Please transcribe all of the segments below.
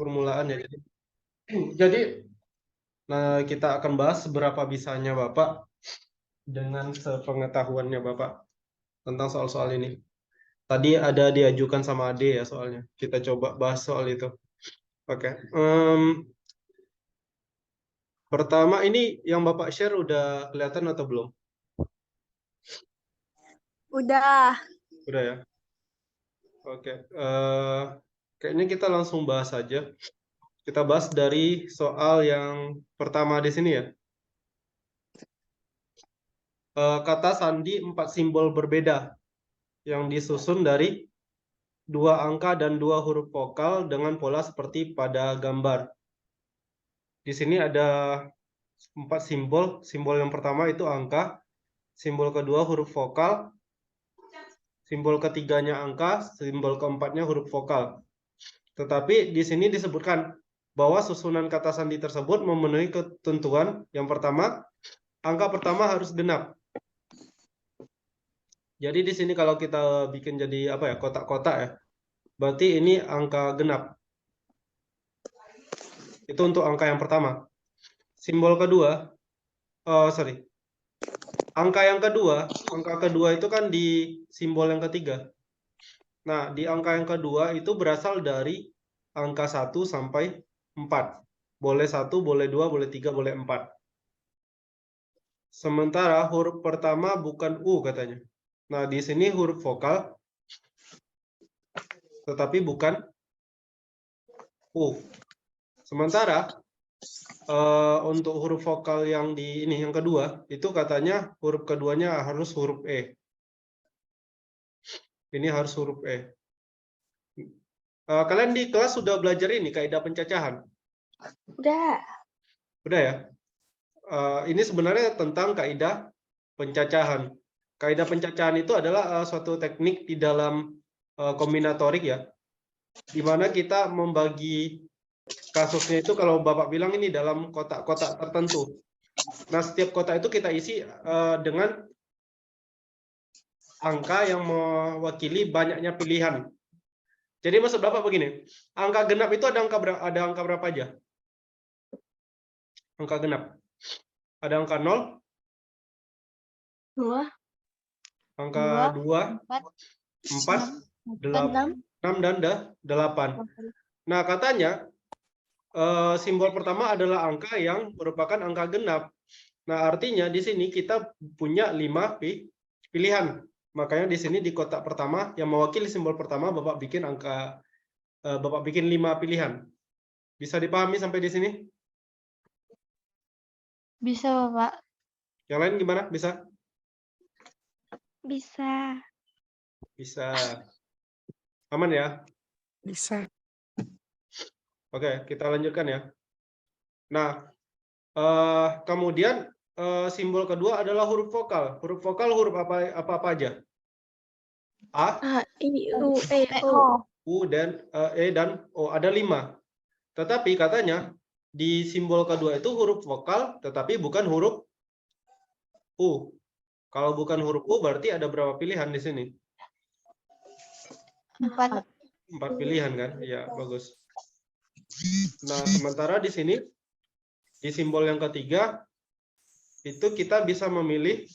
permulaan ya. Jadi nah, kita akan bahas seberapa bisanya Bapak dengan sepengetahuannya Bapak tentang soal-soal ini. Tadi ada diajukan sama Ade ya soalnya. Kita coba bahas soal itu. Oke. Pertama ini yang Bapak share udah kelihatan atau belum? Udah. Udah ya. Oke. Kayaknya kita langsung bahas aja. Kita bahas dari soal yang pertama di sini ya. Kata sandi 4 simbol berbeda yang disusun dari 2 angka dan 2 huruf vokal dengan pola seperti pada gambar. Di sini ada 4 simbol. Simbol yang pertama itu angka, simbol kedua huruf vokal, simbol ketiganya angka, simbol keempatnya huruf vokal. Tetapi di sini disebutkan bahwa susunan kata sandi tersebut memenuhi ketentuan. Yang pertama, angka pertama harus genap. Jadi di sini kalau kita bikin jadi apa ya, kotak-kotak ya, berarti ini angka genap. Itu untuk angka yang pertama. Simbol kedua, angka kedua itu kan di simbol yang ketiga. Nah, di angka yang kedua itu berasal dari angka 1 sampai 4. Boleh 1, boleh 2, boleh 3, boleh 4. Sementara huruf pertama bukan U katanya. Nah, di sini huruf vokal, tetapi bukan U. Sementara untuk huruf vokal yang di ini yang kedua, itu katanya huruf keduanya harus huruf E. Ini harus huruf E. Kalian di kelas sudah belajar ini kaidah pencacahan? Udah. Udah ya? Ini sebenarnya tentang kaidah pencacahan. Kaidah pencacahan itu adalah suatu teknik di dalam kombinatorik ya, di mana kita membagi kasusnya itu kalau Bapak bilang ini dalam kotak-kotak tertentu. Nah, setiap kotak itu kita isi dengan angka yang mewakili banyaknya pilihan. Jadi maksud Bapak begini, angka genap itu ada angka berapa aja? Angka genap. Ada angka 0, 2, angka 2, 4, 4, 6, dan 8. Nah, katanya simbol pertama adalah angka yang merupakan angka genap. Nah, artinya di sini kita punya 5 pilihan. Makanya di sini di kotak pertama yang mewakili simbol pertama Bapak bikin 5 pilihan. Bisa dipahami sampai di sini? Bisa, Bapak. Yang lain gimana? Bisa? Bisa. Bisa. Aman ya? Bisa. Oke, kita lanjutkan ya. Nah, kemudian simbol kedua adalah huruf vokal. Huruf vokal huruf apa aja? A, I, U, E, O. U, dan E, dan O. Ada 5. Tetapi katanya di simbol kedua itu huruf vokal, tetapi bukan huruf U. Kalau bukan huruf U, berarti ada berapa pilihan di sini? 4. 4 pilihan kan? Iya, bagus. Nah, sementara di sini, di simbol yang ketiga, itu kita bisa memilih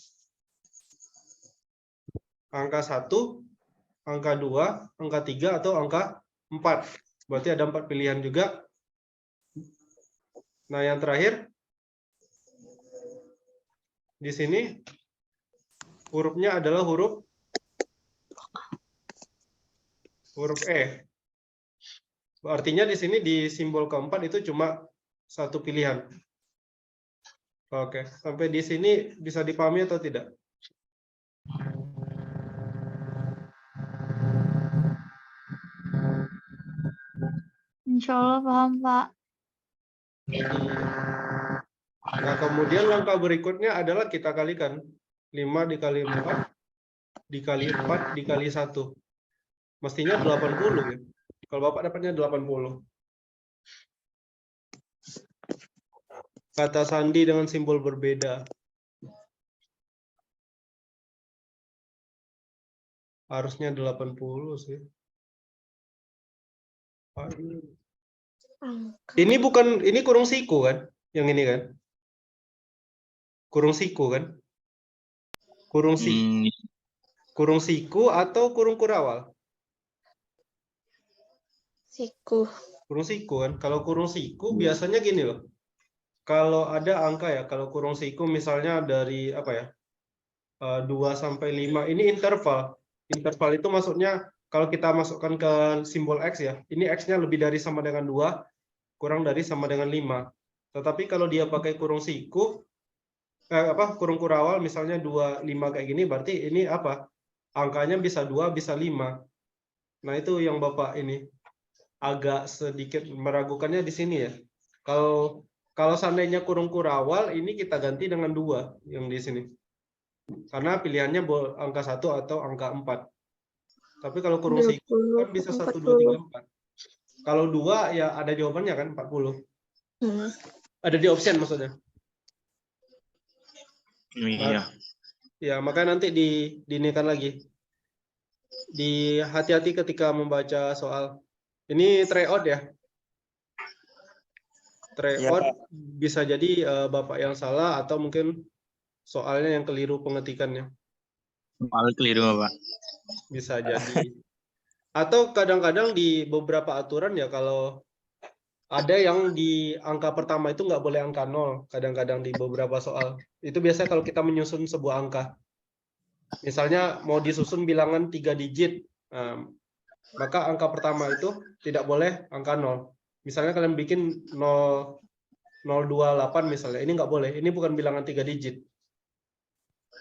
angka 1, angka 2, angka 3, atau angka 4. Berarti ada 4 pilihan juga. Nah, yang terakhir, di sini, hurufnya adalah huruf E. Artinya di sini di simbol keempat itu cuma 1 pilihan. Oke, sampai di sini bisa dipahami atau tidak? Insya Allah paham, Pak. Nah, kemudian langkah berikutnya adalah kita kalikan. 5 dikali 4, dikali 4, dikali 1. Mestinya 80 ya. Kalau Bapak dapatnya 80. Kata sandi dengan simbol berbeda. Harusnya 80 sih. Ini bukan, ini kurung siku kan? Yang ini kan? Kurung siku kan? Kurung siku atau kurung kurawal? Siku. Kurung siku kan? Kalau kurung siku biasanya gini loh. Kalau ada angka ya, kalau kurung siku misalnya dari apa ya? 2 sampai 5 ini interval. Interval itu maksudnya kalau kita masukkan ke simbol X ya, ini X-nya lebih dari sama dengan 2, kurang dari sama dengan 5. Tetapi kalau dia pakai kurung siku, kurung kurawal misalnya 2, 5 kayak gini, berarti ini apa? Angkanya bisa 2, bisa 5. Nah, itu yang Bapak ini agak sedikit meragukannya di sini ya. Kalau seandainya kurung kurawal, ini kita ganti dengan 2 yang di sini. Karena pilihannya angka 1 atau angka 4. Tapi kalau kurung siku kan bisa 1, 2, 3, 4. Kalau 2 ya ada jawabannya kan 40. Ada di option maksudnya. Iya. Ya, makanya nanti dinikan lagi. Hati-hati ketika membaca soal. Ini tryout ya. Tryout ya, bisa jadi Bapak yang salah atau mungkin soalnya yang keliru pengetikannya. Soal keliru, Pak. Bisa jadi. Atau kadang-kadang di beberapa aturan ya, kalau ada yang di angka pertama itu nggak boleh angka 0, kadang-kadang di beberapa soal. Itu biasanya kalau kita menyusun sebuah angka. Misalnya mau disusun bilangan 3 digit, maka angka pertama itu tidak boleh angka 0. Misalnya kalian bikin 028 misalnya, ini nggak boleh. Ini bukan bilangan 3 digit.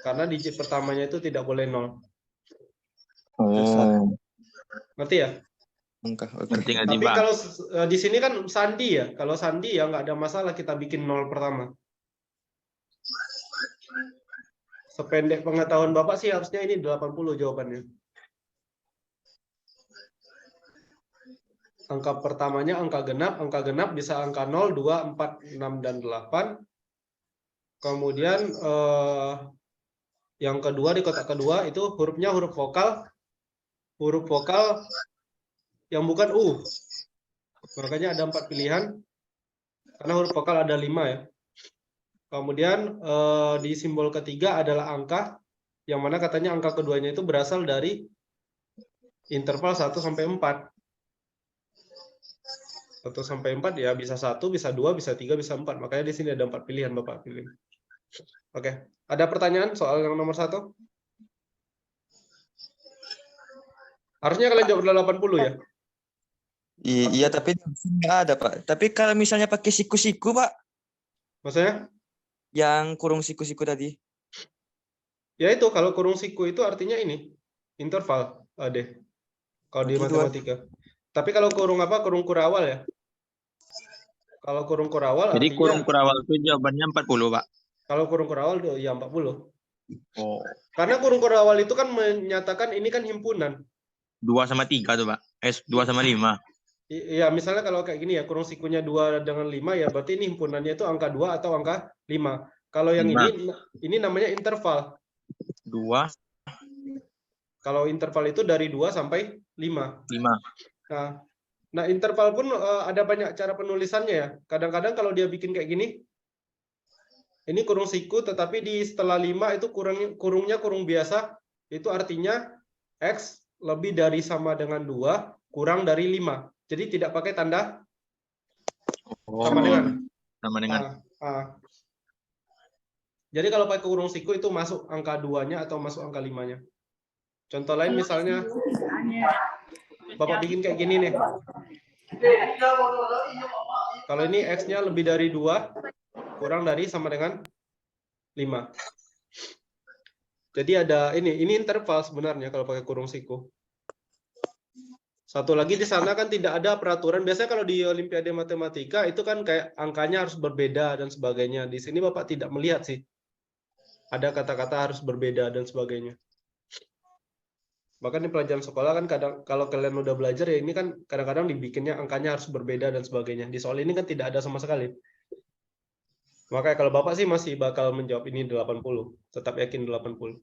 Karena digit pertamanya itu tidak boleh 0. Oh. Ngerti ya? Tapi kalau di sini kan sandi ya. Kalau sandi ya nggak ada masalah kita bikin 0 pertama. Sependek pengetahuan Bapak sih harusnya ini 80 jawabannya. Angka pertamanya angka genap bisa angka 0, 2, 4, 6, dan 8. Kemudian yang kedua di kotak kedua itu hurufnya huruf vokal yang bukan U. Makanya ada 4 pilihan, karena huruf vokal ada 5 ya. Kemudian di simbol ketiga adalah angka, yang mana katanya angka keduanya itu berasal dari interval 1 sampai 4. 1 sampai 4 ya bisa 1, bisa 2, bisa 3, bisa 4. Makanya di sini ada 4 pilihan Bapak pilih. Oke, ada pertanyaan soal yang nomor 1? Harusnya kalian jawab 80 ya? Iya, tapi nggak ada, Pak. Tapi kalau misalnya pakai siku-siku, Pak. Maksudnya? Yang kurung siku-siku tadi. Ya itu, kalau kurung siku itu artinya ini, interval, Ade. Kalau di matematika. Tapi kalau kurung kurawal ya? Kalau kurung kurawal jadi artinya... kurung kurawal itu jawabannya 40, Pak? Kalau kurung kurawal ya 40. Oh. Karena kurung kurawal itu kan menyatakan ini kan himpunan. 2 sama 3 tuh, Pak. 2 sama 5. Iya, misalnya kalau kayak gini ya, kurung sikunya 2 dengan 5 ya, berarti ini himpunannya itu angka 2 atau angka 5. Kalau yang 5. ini namanya interval. 2. Kalau interval itu dari 2 sampai 5. 5. Nah, interval pun ada banyak cara penulisannya ya. Kadang-kadang kalau dia bikin kayak gini, ini kurung siku, tetapi di setelah 5 itu kurungnya kurung biasa, itu artinya X lebih dari sama dengan 2, kurang dari 5. Jadi tidak pakai tanda sama dengan. Jadi kalau pakai kurung siku itu masuk angka 2-nya atau masuk angka 5-nya. Contoh lain misalnya, Bapak bikin kayak gini nih. Kalau ini X-nya lebih dari 2, kurang dari sama dengan 5. Jadi ada ini interval sebenarnya kalau pakai kurung siku. Satu lagi di sana kan tidak ada peraturan. Biasanya kalau di Olimpiade Matematika itu kan kayak angkanya harus berbeda dan sebagainya. Di sini Bapak tidak melihat sih. Ada kata-kata harus berbeda dan sebagainya. Bahkan di pelajaran sekolah kan kadang kalau kalian udah belajar ya ini kan kadang-kadang dibikinnya angkanya harus berbeda dan sebagainya. Di soal ini kan tidak ada sama sekali. Makanya kalau Bapak sih masih bakal menjawab ini 80. Tetap yakin 80.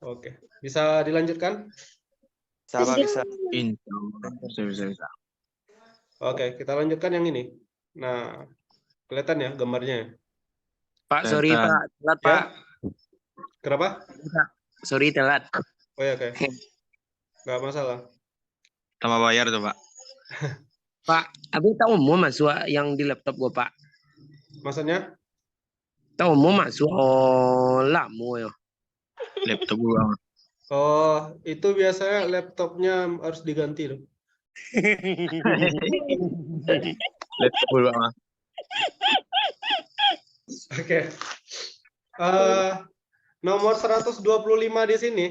Oke. Bisa dilanjutkan? Bisa. Bisa. Oke, kita lanjutkan yang ini. Nah, kelihatan ya gambarnya. Pak, sorry Kelihatan. Pak, telat Ya. Pak. Kenapa? Sorry telat. Oh ya, oke. Nggak masalah. Tambah bayar tuh, Pak. Pak, abis tahu mau masuk yang di laptop gua Pak. Maksudnya? Tahu mau masuk lama ya. Laptop gua. Oh, itu biasanya laptopnya harus diganti loh. Laptop gua, Mas. Oke. Nomor 125 di sini.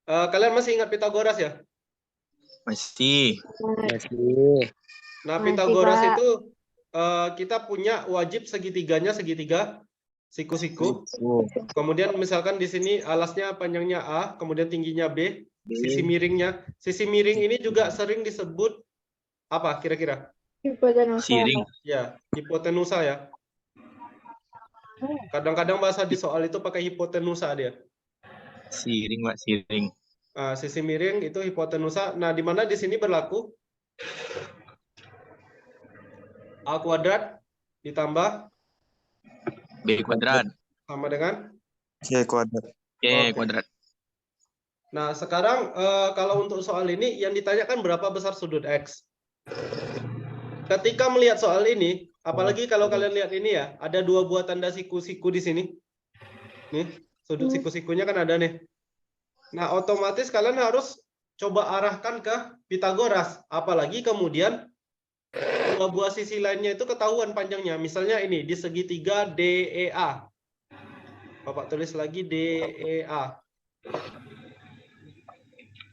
Kalian masih ingat Pitagoras ya? Masih. Masih. Nah, Masih, Pitagoras Pak. itu kita punya wajib segitiganya segitiga siku-siku. Kemudian misalkan di sini alasnya panjangnya A, kemudian tingginya B, sisi miringnya. Sisi miring ini juga sering disebut apa kira-kira? Siring. Ya, hipotenusa ya. Kadang-kadang bahasa di soal itu pakai hipotenusa dia. Siring, Pak, siring. Sisi miring itu hipotenusa. Nah, di mana di sini berlaku A kuadrat ditambah B kuadrat. sama dengan. C kuadrat. C Oke. kuadrat. Nah, sekarang kalau untuk soal ini yang ditanyakan berapa besar sudut X. Ketika melihat soal ini, apalagi kalau kalian lihat ini ya, ada dua buah tanda siku-siku di sini. Nih, sudut siku-sikunya kan ada nih. Nah, otomatis kalian harus coba arahkan ke Pitagoras. Apalagi kemudian dua buah sisi lainnya itu ketahuan panjangnya. Misalnya ini di segitiga DEA. Bapak tulis lagi DEA.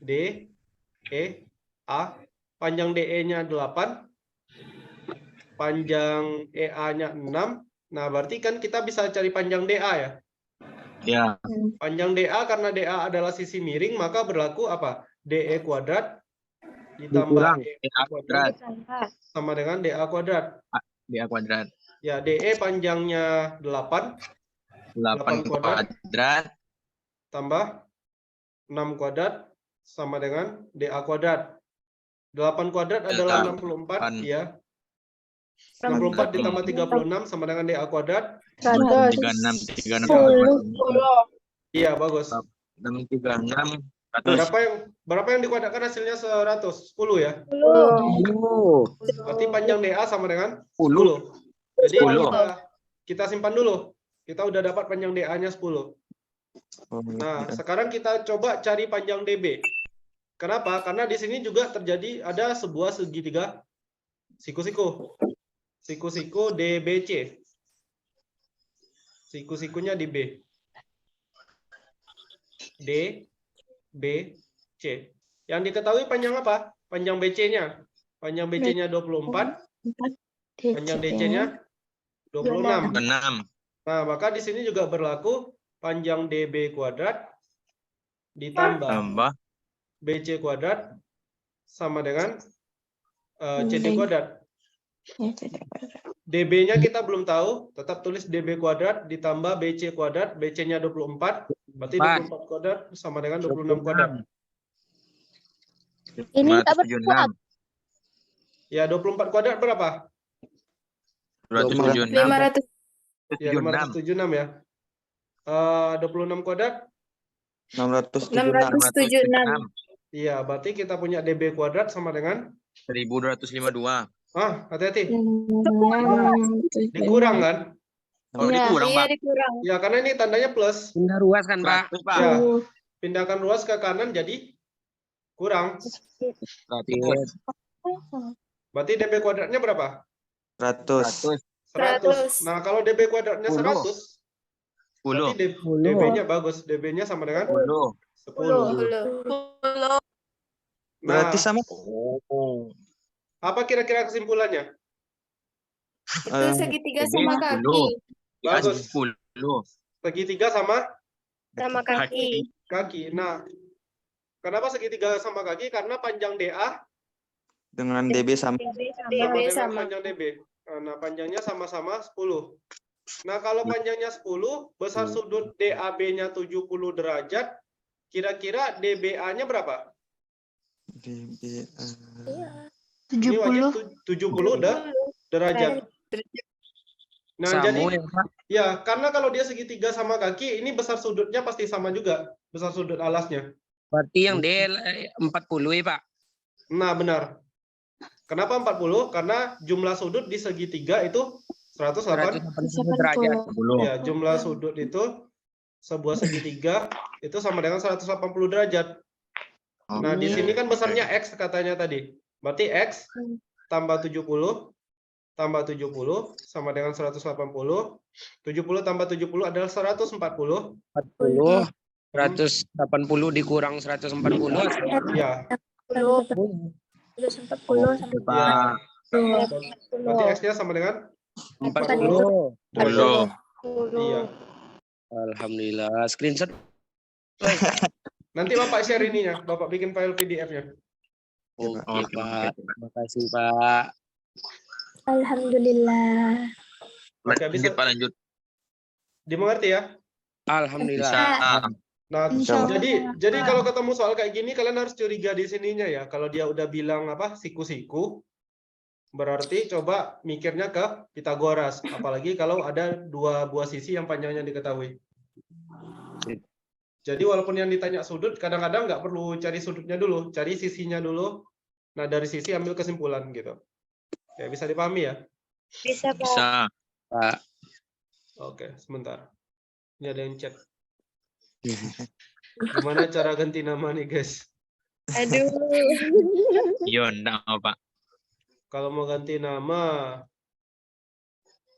DEA. Panjang DE-nya 8. Panjang EA-nya 6. Nah, berarti kan kita bisa cari panjang DA ya. Ya. Panjang DA karena DA adalah sisi miring, maka berlaku apa? DE kuadrat ditambah Dikurang. EA kuadrat sama dengan DA kuadrat. B kuadrat. Ya, DE panjangnya 8 8 kuadrat. kuadrat. Tambah 6 kuadrat sama dengan DA kuadrat. 8 kuadrat adalah 64, ya. 64 ditambah 36 sama dengan DA kuadrat. 36. Iya, bagus. 636. 100. Berapa yang dikuadratkan hasilnya 100? 10 ya. Berarti panjang DA sama dengan 10. Jadi 10. kita simpan dulu. Kita udah dapat panjang DA-nya 10. Nah, sekarang kita coba cari panjang DB. Kenapa? Karena di sini juga terjadi ada sebuah segitiga siku-siku. Siku-siku DBC. Siku-sikunya di B. D, B, C. Yang diketahui panjang apa? Panjang BC-nya. Panjang BC-nya 24. Panjang DC-nya 26. 6. Nah, maka di sini juga berlaku panjang DB kuadrat ditambah Tambah. BC kuadrat sama dengan CD kuadrat. DB-nya kita belum tahu, tetap tulis DB kuadrat ditambah BC kuadrat, BC-nya 24, berarti 24 kuadrat sama dengan 26 kuadrat. Ini tak 576. Ya, 24 kuadrat berapa? 276. 500. Ya, 576 ya. 26 kuadrat? 676. Iya, berarti kita punya DB kuadrat sama dengan 1252. hati-hati. Dikurang kan? Oh, dikurang, Pak. dikurang. Ya, karena ini tandanya plus. Pindah ruas kan Pak? 100, Pak. Ya, pindahkan ruas ke kanan jadi kurang. 100. Berarti DB kuadratnya berapa? 100. 100. Nah, kalau DB kuadratnya 100, 10. berarti DB-nya bagus. DB-nya sama dengan 10. 10. Berarti Nah, sama. Oh. apa kira-kira kesimpulannya? Itu segitiga Jadi sama 10. kaki. Bagus. 10. Segitiga sama Sama kaki. kaki. Nah, kenapa segitiga sama kaki? Karena panjang DA Dengan DB sama. DB dengan sama. panjang DB. Nah, panjangnya sama-sama 10. Nah, kalau panjangnya 10, besar sudut DAB-nya 70 derajat, kira-kira DBA-nya berapa? DB. Ini wajib 70 derajat. Nah, jadi Sama ya, Pak. ya, karena kalau dia segitiga sama kaki, ini besar sudutnya pasti sama juga, besar sudut alasnya. Berarti yang D 40 ya, Pak. Nah, benar. Kenapa 40? Karena jumlah sudut di segitiga itu 180. 180 derajat. 10. Ya, jumlah sudut itu sebuah segitiga itu sama dengan 180 derajat. Nah, di sini kan besarnya X katanya tadi. Berarti X tambah 70 tambah 70 sama dengan 180. 70 tambah 70 adalah 140. 40. 180 dikurang 140. Ya, 140 sama Pak. berarti X-nya sama dengan 40. 10. iya. Alhamdulillah. Screenshot. Nanti Bapak share ininya, Bapak bikin file PDF-nya. Oke, Oke, Pak. Terima kasih, Pak. Alhamdulillah. Oke, bisa Lanjut, Pak, lanjut. dimengerti ya? Alhamdulillah. Bisa. Nah, Insyaallah. jadi kalau ketemu soal kayak gini kalian harus curiga di sininya ya. Kalau dia udah bilang apa siku-siku, berarti coba mikirnya ke Pitagoras. Apalagi kalau ada dua buah sisi yang panjangnya diketahui. Jadi walaupun yang ditanya sudut, kadang-kadang nggak perlu cari sudutnya dulu, cari sisinya dulu. Nah, dari sisi ambil kesimpulan gitu. Ya, bisa dipahami ya? Bisa, Pak. Bisa. Pak. Oke, sebentar. Ini ada yang chat. Gimana cara ganti nama nih, guys? Aduh. Iya, enggak apa, Pak. Kalau mau ganti nama,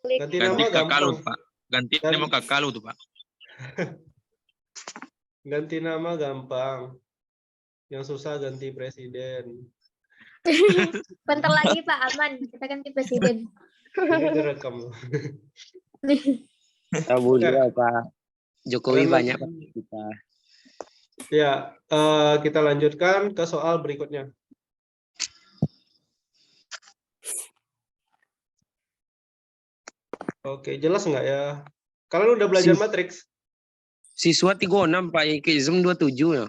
Klik. ganti Ganti nama ke Kalut, gampang. Pak. Ganti Dan- nama ke Kalut tuh, Pak. Ganti nama gampang. Yang susah ganti presiden. Bentar lagi Pak, aman. Kita ganti presiden. Ini direkam loh. Alhamdulillah, Pak. Jokowi Kalian banyak lanjut. Pak, kita. Ya, kita lanjutkan ke soal berikutnya. Oke, jelas nggak ya? Kalian udah belajar matriks? Siswa 36, Pak. IKISM 27 ya.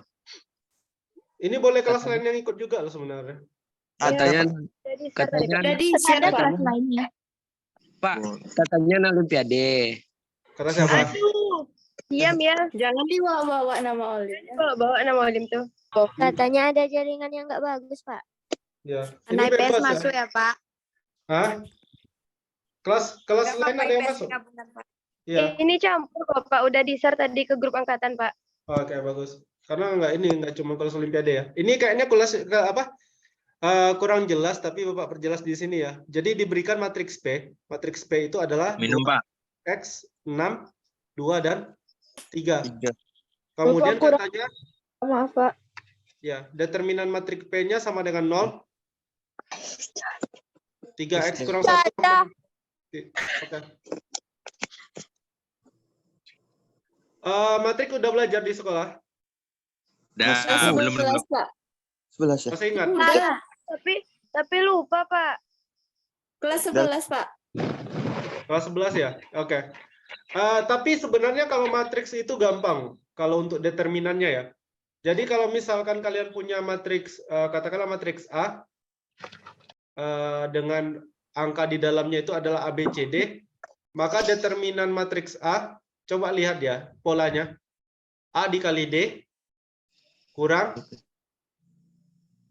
Ini boleh kelas lain yang ikut juga loh sebenarnya. Katanya Katanya katanya ada kelas lainnya. Pak, katanya nak Olimpiade. Kata siapa? Aduh. Diam ya. Jangan dibawa-bawa nama Olim. Bawa nama Olim tuh. Katanya ada jaringan yang nggak bagus, Pak. Ya. Ini Anak IPS bebas masuk ya? ya, Pak. Hah? Kelas lain ada yang masuk? Ya. Ini campur kok, Pak. Udah di-share tadi ke grup angkatan, Pak. Oke, bagus. Karena nggak cuma kelas Olimpiade ya. Ini kayaknya kelas ke apa? Kurang jelas tapi Bapak perjelas di sini ya. Jadi diberikan matriks P. Matriks P itu adalah Minum, Pak. X, 6, 2 dan 3. 3. Kemudian Bapak kurang- katanya Maaf, Pak. ya, determinan matriks P-nya sama dengan 0. 3X kurang 1. Oke. Matrik udah belajar di sekolah? Dah, belum. Pak. 11 ya. Masih ingat? Udah. Tapi lupa, Pak. Kelas 11, Pak. Kelas 11 ya? Oke. Tapi sebenarnya kalau matriks itu gampang. Kalau untuk determinannya ya. Jadi kalau misalkan kalian punya matriks, katakanlah matriks A, dengan angka di dalamnya itu adalah A, B, C, D, maka determinan matriks A, coba lihat ya polanya. A dikali D, kurang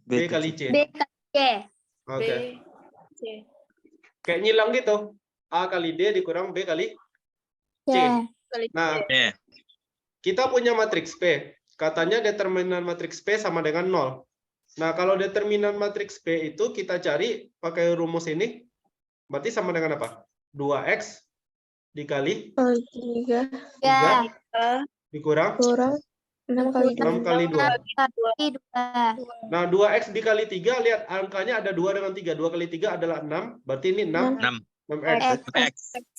B kali C. B kali C. Oke. C. Kayak nyilang gitu. A kali D dikurang B kali C. Nah, kita punya matriks P. Katanya determinan matriks P sama dengan 0. Nah, kalau determinan matriks P itu kita cari pakai rumus ini. Berarti sama dengan apa? 2X dikali 3 3 dikurang kurang 6 kali 6 kali 2. 2. Nah, 2X dikali 3, lihat angkanya ada 2 dengan 3. 2 kali 3 adalah 6. Berarti ini 6X. X.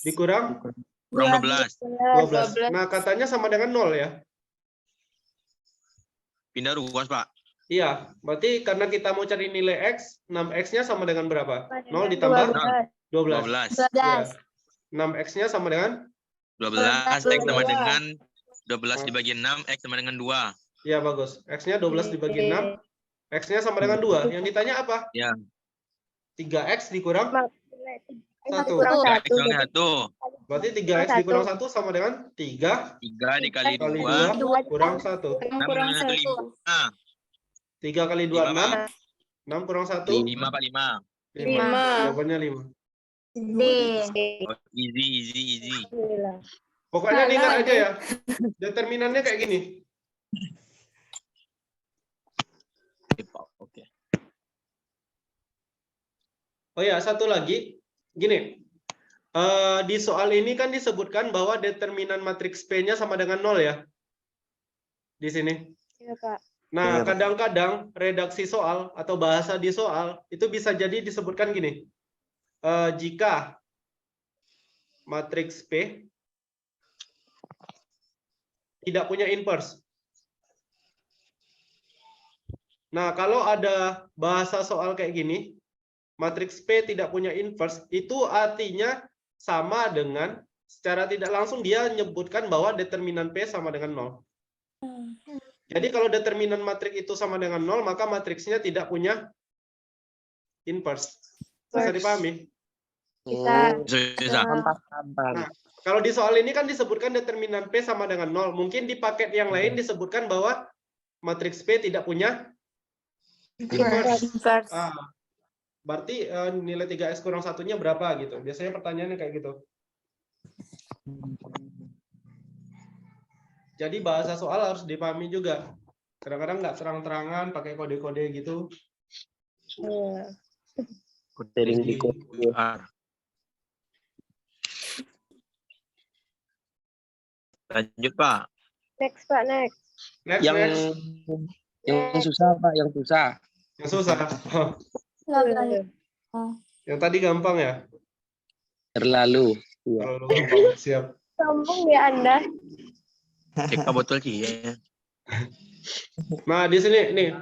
Dikurang Kurang 12. 12. Nah, katanya sama dengan 0 ya. Pindah ruas, Pak. Iya, berarti karena kita mau cari nilai X, 6X-nya sama dengan berapa? 0 ditambah 12. 12. Ya. 6X-nya sama dengan? 12. X sama dengan 12 dibagi 6. X sama dengan 2. Ya, bagus. X-nya 12 dibagi 6. X-nya sama dengan 2. Yang ditanya apa? Ya. 3x dikurang Satu 1. kurang Tiga X satu. kurang satu. Berarti 3x dikurang 1 sama dengan 3 3 dikali kali 2. 2 kurang 1. 6 kurang 1 5. 3 kali 2 Lima, 6. 6 kurang 1 5 Pak 5. 5. Jawabannya 5. D. Oh, easy. Pokoknya diingat aja ya. Determinannya kayak gini. Oke. Oh ya, satu lagi. Gini. Di soal ini kan disebutkan bahwa determinan matriks P-nya sama dengan 0 ya. Di sini. Iya, Pak. Nah, Iya, Pak. kadang-kadang redaksi soal atau bahasa di soal itu bisa jadi disebutkan gini. Jika matriks P tidak punya inverse. Nah, kalau ada bahasa soal kayak gini, matriks P tidak punya inverse, itu artinya sama dengan secara tidak langsung dia menyebutkan bahwa determinan P sama dengan 0. Jadi kalau determinan matriks itu sama dengan 0, maka matriksnya tidak punya inverse. Bisa dipahami? Bisa. Susah. Nah, kalau di soal ini kan disebutkan determinan P sama dengan 0. Mungkin di paket yang lain disebutkan bahwa matriks P tidak punya inverse. Berarti nilai 3x kurang 1-nya berapa gitu. Biasanya pertanyaannya kayak gitu. Jadi bahasa soal harus dipahami juga. Kadang-kadang nggak terang-terangan pakai kode-kode gitu. Sering di QR. Lanjut Pak. Next, Pak, next. Next, yang next. yang susah Pak, yang susah. Yang susah. Yang tadi gampang ya? Terlalu. Iya. Kalau gampang, siap. Sombong ya Anda. Cek botol sih ya. Nah, di sini nih.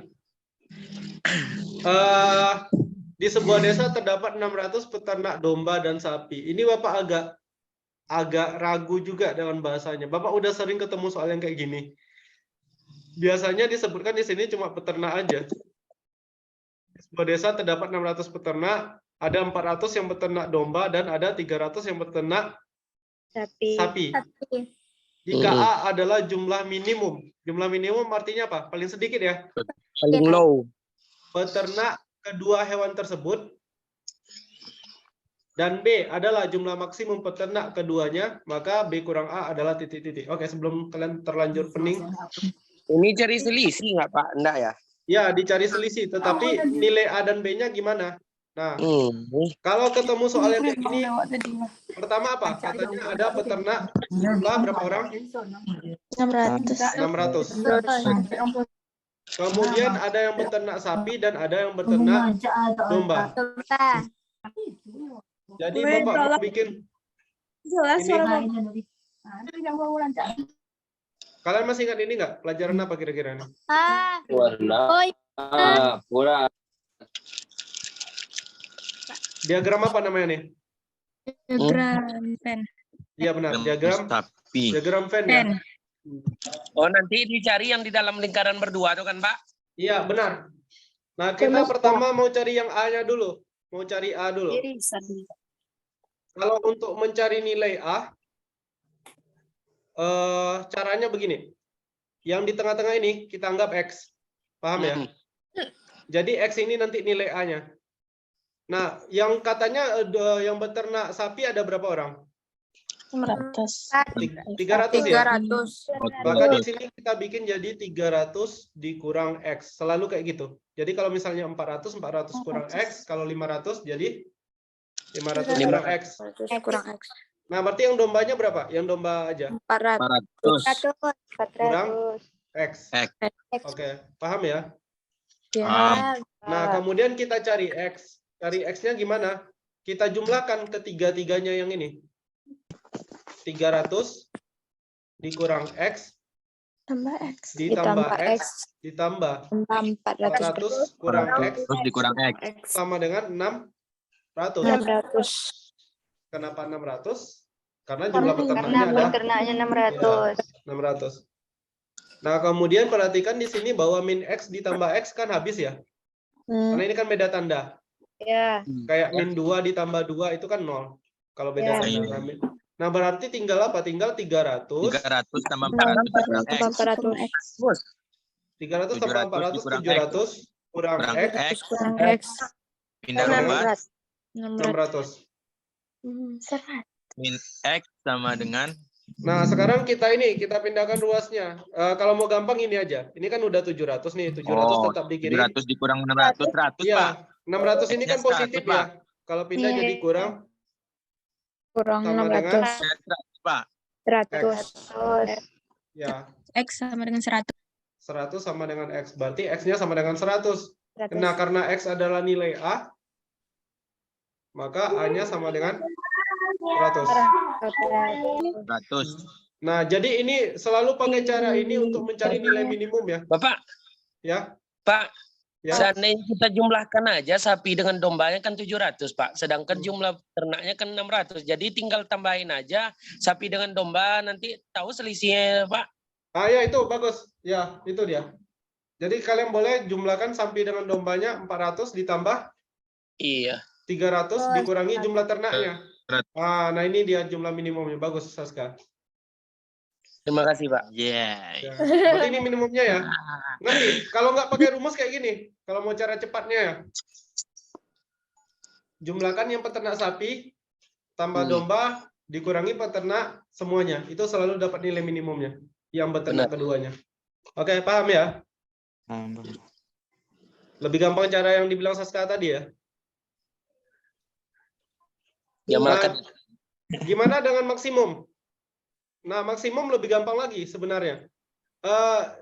Di sebuah desa terdapat 600 peternak domba dan sapi. Ini Bapak agak ragu juga dengan bahasanya. Bapak udah sering ketemu soal yang kayak gini. Biasanya disebutkan di sini cuma peternak aja. Di sebuah desa terdapat 600 peternak, ada 400 yang beternak domba dan ada 300 yang beternak sapi. Jika A adalah jumlah minimum. Jumlah minimum artinya apa? Paling sedikit ya. Paling low. Peternak kedua hewan tersebut. Dan B adalah jumlah maksimum peternak keduanya, maka B kurang A adalah titik-titik. Oke, sebelum kalian terlanjur pening. Ini cari selisih nggak Pak? Enggak ya? Ya, dicari selisih. Tetapi nilai A dan B-nya gimana? Nah, kalau ketemu soal yang kayak gini, pertama apa? Katanya ada peternak jumlah berapa orang? 600. Kemudian ada yang beternak sapi dan ada yang beternak domba. Jadi Bapak mau bikin ini. Kalian masih ingat ini nggak? Pelajaran apa kira-kira ini? Diagram apa namanya nih? Diagram Venn. Iya benar, diagram Sapi. Venn ya. Oh, nanti dicari yang di dalam lingkaran berdua tuh kan Pak? Iya benar. Nah, kita pertama mau cari yang A-nya dulu. Mau cari A dulu. Kalau untuk mencari nilai A, caranya begini. Yang di tengah-tengah ini kita anggap X. Paham ya? Jadi X ini nanti nilai A-nya. Nah, yang katanya yang beternak sapi ada berapa orang? 300 ya? 300. Maka di sini kita bikin jadi 300 dikurang X. Selalu kayak gitu. Jadi kalau misalnya 400 kurang X. Kalau 500 jadi 500 kurang X. Kurang X. Nah, berarti yang dombanya berapa? Yang domba aja. 400. Kurang X. Oke, paham ya? Paham. Nah, kemudian kita cari X. Cari X-nya gimana? Kita jumlahkan ketiga-tiganya yang ini. 300 dikurang X Tambah X. ditambah X ditambah 400 kurang X Terus dikurang X. sama dengan 600. 600. Kenapa 600? Karena jumlah peternaknya ada 600. Nah, kemudian perhatikan di sini bahwa min X ditambah X kan habis ya. Karena ini kan beda tanda. Ya. Kayak min 2 ditambah 2 itu kan 0. Kalau beda Ya. tanda. Nah, berarti tinggal apa? Tinggal 300. 300 tambah 400 X. 400. Bos. 300 tambah 700 400, dikurang 700 kurang Kurang X, X. Kurang X. Pindah Sama rubah. 600. 600. Min X sama dengan Nah, sekarang kita pindahkan ruasnya. Kalau mau gampang ini aja. Ini kan udah 700 nih. 700 tetap di kiri. 700 dikurang 600, 100 Pak. Iya, 600 ini kan X-nya 100, positif Pak. ya. Kalau pindah Iya. jadi kurang Kurang sama dengan 600. 100, Pak. 100. ya X sama dengan 100. 100 sama dengan X. Berarti X-nya sama dengan 100. 100. Nah, karena X adalah nilai A, maka A-nya sama dengan 100. 100. Nah, jadi ini selalu pakai cara ini untuk mencari nilai minimum ya. Bapak, Ya, Pak, ya. seandainya kita jumlahkan aja sapi dengan dombanya kan 700, Pak. Sedangkan jumlah ternaknya kan 600. Jadi tinggal tambahin aja sapi dengan domba, nanti tahu selisihnya, Pak. Ah ya, itu bagus. Ya, itu dia. Jadi kalian boleh jumlahkan sapi dengan dombanya 400 ditambah Iya. 300 dikurangi jumlah ternaknya. Nah ini dia jumlah minimumnya. Bagus, Saska. Terima kasih, Pak. Yeah. Ya. Berarti ini minimumnya ya. Ngerti? Kalau nggak pakai rumus kayak gini, kalau mau cara cepatnya ya. Jumlahkan yang peternak sapi tambah domba dikurangi peternak semuanya. Itu selalu dapat nilai minimumnya. Yang beternak keduanya. Oke, paham ya? Lebih gampang cara yang dibilang Saska tadi ya. Ya, Nah, gimana dengan maksimum? Nah, maksimum lebih gampang lagi sebenarnya.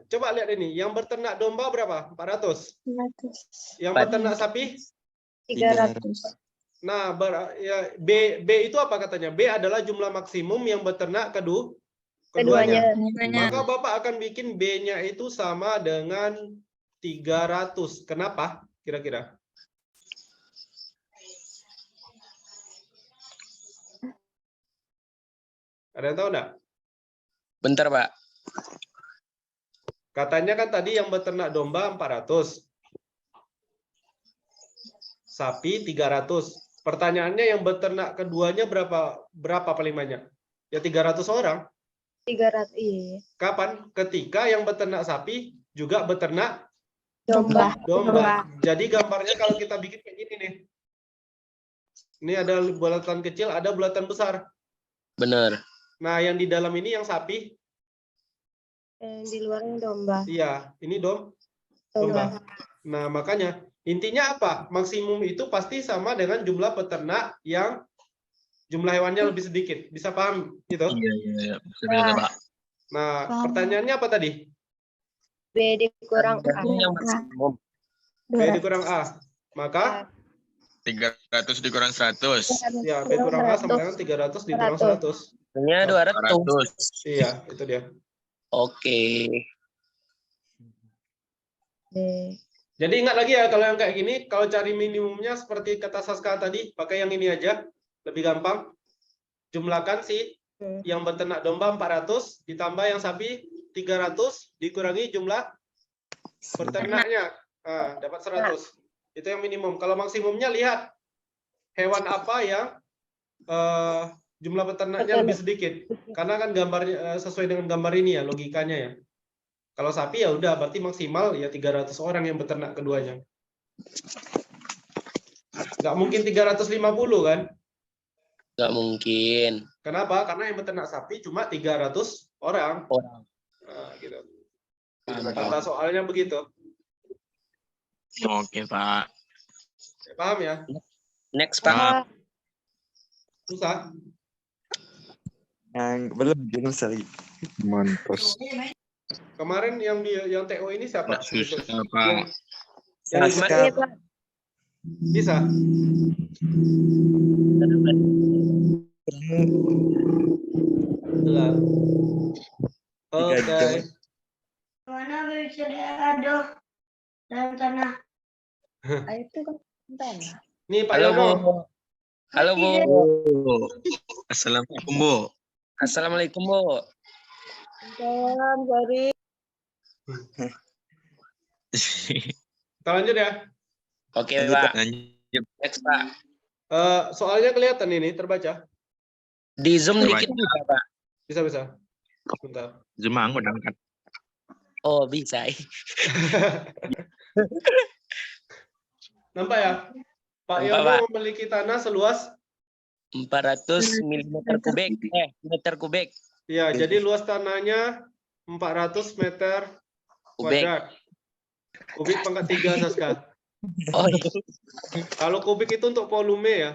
Coba lihat ini, yang beternak domba berapa? 400. 400. Yang beternak sapi? 300. Nah, B itu apa katanya? B adalah jumlah maksimum yang beternak keduanya. Maka Bapak akan bikin B-nya itu sama dengan 300. Kenapa? Kira-kira? Ada yang tahu enggak? Bentar, Pak. Katanya kan tadi yang beternak domba 400. Sapi 300. Pertanyaannya yang beternak keduanya berapa paling banyak? Ya 300 orang. 300. Iya. Kapan? Ketika yang beternak sapi juga beternak Domba. Jadi gambarnya kalau kita bikin kayak gini nih. Ini ada bulatan kecil, ada bulatan besar. Benar. Nah, yang di dalam ini yang sapi. Di luarnya domba. Iya, ini domba. Nah, makanya intinya apa? Maksimum itu pasti sama dengan jumlah peternak yang jumlah hewannya lebih sedikit. Bisa paham gitu? Iya. Pak. Nah, pertanyaannya apa tadi? B dikurang A. Yang maksimum. B dikurang A. Maka 300 dikurang 100. ya B kurang A sama dengan 300 dikurang 100. Hanya 200. Iya, itu dia. Oke. Jadi ingat lagi ya, kalau yang kayak gini, kalau cari minimumnya seperti kata Saska tadi, pakai yang ini aja, lebih gampang. Jumlahkan sih, yang beternak domba 400, ditambah yang sapi 300, dikurangi jumlah peternaknya, dapat 100. Itu yang minimum. Kalau maksimumnya lihat, hewan apa yang jumlah peternaknya lebih sedikit. Karena kan gambarnya sesuai dengan gambar ini ya, logikanya ya. Kalau sapi ya udah berarti maksimal ya 300 orang yang beternak keduanya. Nggak mungkin 350 kan? Nggak mungkin. Kenapa? Karena yang beternak sapi cuma 300 orang. Nah, gitu. Kata soalnya begitu. Oke, Pak. Paham ya? Next, Pak. Susah? Belum sekali. Mampus. Kemarin yang TO ini siapa? Nggak susah, Pak. Yang bisa? Enggak. Oke. Mana bisa diaduk dalam tanah? Itu kan tanah. Nih Pak Halo, Bu. Yono. Halo, Bu. Assalamualaikum, Bu. Assalamualaikum, Bu. Salam, Jari. Kita lanjut ya. Oke, Pak. Lanjut. Next, Pak. Soalnya kelihatan ini terbaca. Di Zoom Terbaca. dikit bisa, Pak. Bisa. Bentar. Zemang udah angkat. Oh, bisa. Nampak ya? Pak Nampak, Yono Pak. memiliki tanah seluas 400 meter kubik. ya, jadi luas tanahnya 400 meter Kubik. kuadrat. Kubik pangkat 3, Saska. Oh, iya. Kalau kubik itu untuk volume ya.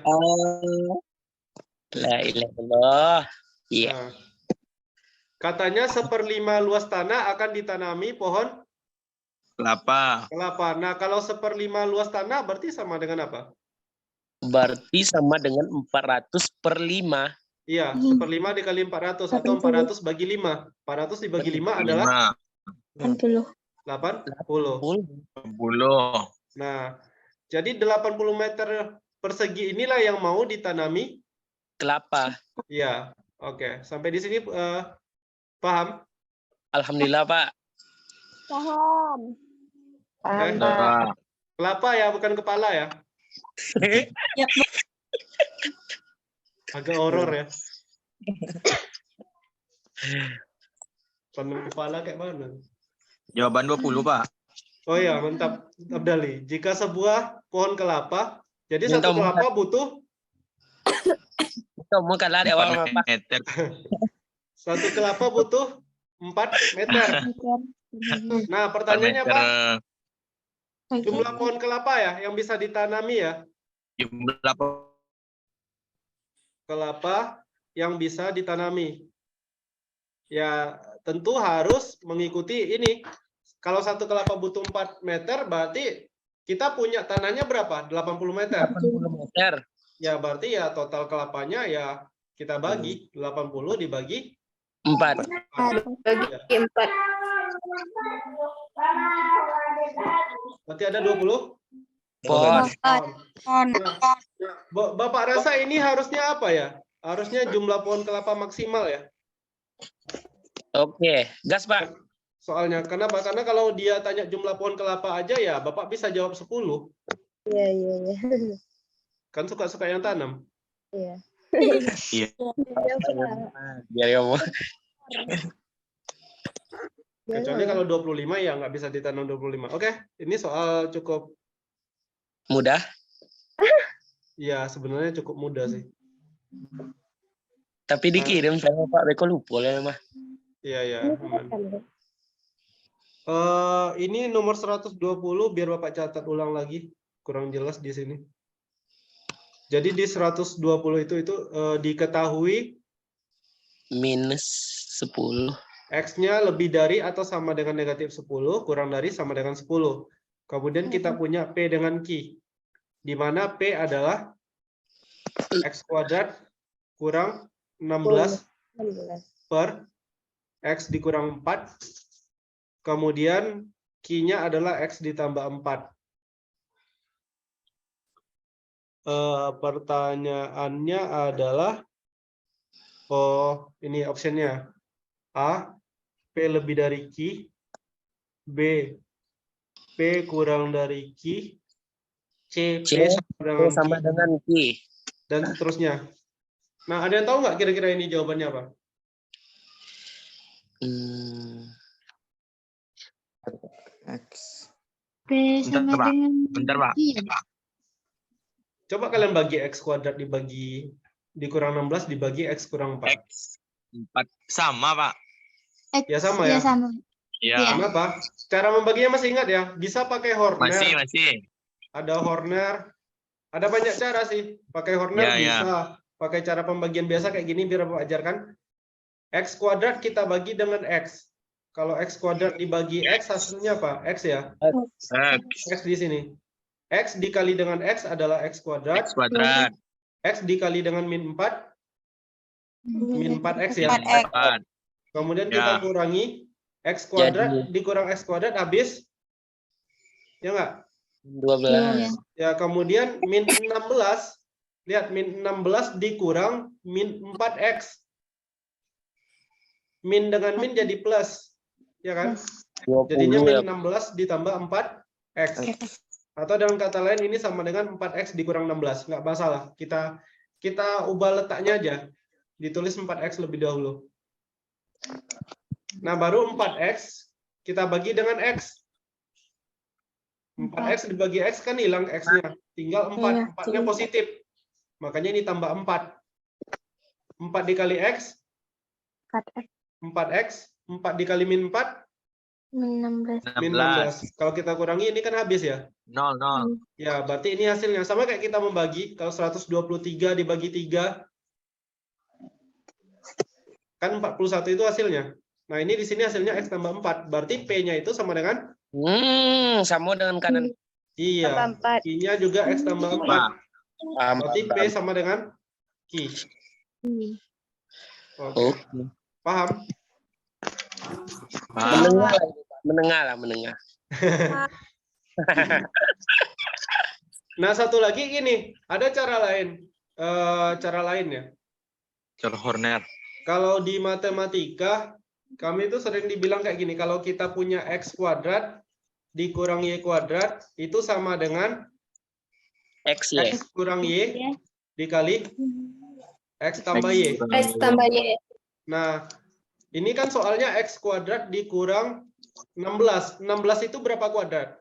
La ilaha illallah. Iya. Nah, katanya 1/5 luas tanah akan ditanami pohon Kelapa. kelapa. Nah, kalau 1/5 luas tanah berarti sama dengan apa? Berarti sama dengan 400/5. Iya, 1/5 dikali 400 atau 400 bagi 5. 400 dibagi 5 adalah 80. 80. 10. Nah, jadi 80 meter persegi inilah yang mau ditanami. Kelapa. Iya, oke. Sampai di sini paham? Alhamdulillah, Pak. Paham. Kelapa. Kelapa ya, bukan kepala ya. Agak horor ya. Tanam kepala kayak mana? Jawaban 20, Pak. Oh ya, mantap, Abdali. Jika sebuah pohon kelapa, jadi Yang satu tahu kelapa butuh Kamu kalah di awal, 4 Pak. meter. satu kelapa butuh 4 meter. Nah, 4 pertanyaannya meter. Pak, jumlah pohon kelapa ya yang bisa ditanami ya. Jumlah Kelapa yang bisa ditanami. Ya, tentu harus mengikuti ini. Kalau satu kelapa butuh 4 meter, berarti kita punya tanahnya berapa? 80 meter. 80 meter. Ya, berarti ya total kelapanya ya kita bagi. 80 dibagi 4. Bagi 4. berarti ada 20. Pohon. Nah, Bapak rasa ini harusnya apa ya? Harusnya jumlah pohon kelapa maksimal ya. Oke. Gas, Pak. Soalnya kenapa? Karena kalau dia tanya jumlah pohon kelapa aja ya Bapak bisa jawab 10. Iya. Kan suka-suka yang tanam. Iya. Iya. Biar ya, Pak. Kecuali kalau 25 ya nggak bisa ditanam 25. Oke, ini soal cukup, Mudah. ya sebenarnya cukup mudah sih. Tapi dikirim sama Pak Beko lupa ya, Mas. Iya, aman. Ini nomor 120 biar Bapak catat ulang lagi. Kurang jelas di sini. Jadi di 120 itu diketahui Minus 10. X-nya lebih dari atau sama dengan negatif 10, kurang dari sama dengan 10. Kemudian kita punya P dengan Q. Di mana P adalah X kuadrat kurang 16 per X dikurang 4. Kemudian Q-nya adalah X ditambah 4. Pertanyaannya adalah, ini optionnya. A, P lebih dari Q. B, P kurang dari Q. C, P sama dengan Q. Dan seterusnya. Nah, ada yang tahu nggak kira-kira ini jawabannya apa? X. P sama Pak. dengan Bentar, Pak. Coba kalian bagi X kuadrat dikurang 16 dibagi X kurang 4. X 4 sama, Pak. Ya sama ya. Iya. Kenapa? Cara membaginya masih ingat ya? Bisa pakai Horner. Masih. Ada Horner. Ada banyak cara sih. Pakai Horner Ya, bisa. Pakai cara pembagian biasa kayak gini biar Bapak ajarkan. X kuadrat kita bagi dengan X. Kalau X kuadrat dibagi X hasilnya apa? X ya. X di sini. X dikali dengan X adalah X kuadrat. X kuadrat. X dikali dengan min 4. Min 4X ya. 4. Kemudian Ya. kita kurangi X kuadrat dikurang X kuadrat habis. Ya enggak? 12. Ya, kemudian min 16. Lihat, min 16 dikurang min 4X. Min dengan min jadi plus. Ya kan? 20 Jadinya min ya. 16 ditambah 4X. Atau dengan kata lain ini sama dengan 4x dikurang 16. Nggak masalah. Kita ubah letaknya aja. Ditulis 4x lebih dahulu. Nah, baru 4x kita bagi dengan x. 4x dibagi x kan hilang x-nya. Tinggal 4. Iya, 4-nya positif. Makanya ini tambah 4. 4 dikali x, 4x. 4 dikali min 4, 16. min 16. 16. Kalau kita kurangi ini kan habis ya. 0, 0. Ya, berarti ini hasilnya. Sama kayak kita membagi. Kalau 123 dibagi 3, kan 41 itu hasilnya. Nah, ini di sini hasilnya x tambah 4. Berarti P-nya itu sama dengan? Sama dengan kanan. Iya. Tambah 4. Q-nya juga x tambah 4. Berarti P sama dengan Q. Oke. Paham? Menengah. Nah, satu lagi gini. Ada cara lain. Cara lain ya. Cara Horner. Kalau di matematika, kami itu sering dibilang kayak gini. Kalau kita punya x kuadrat dikurang y kuadrat, itu sama dengan X ya. x kurang y dikali x tambah y. X tambah Y. Nah, ini kan soalnya x kuadrat dikurang 16. 16 itu berapa kuadrat?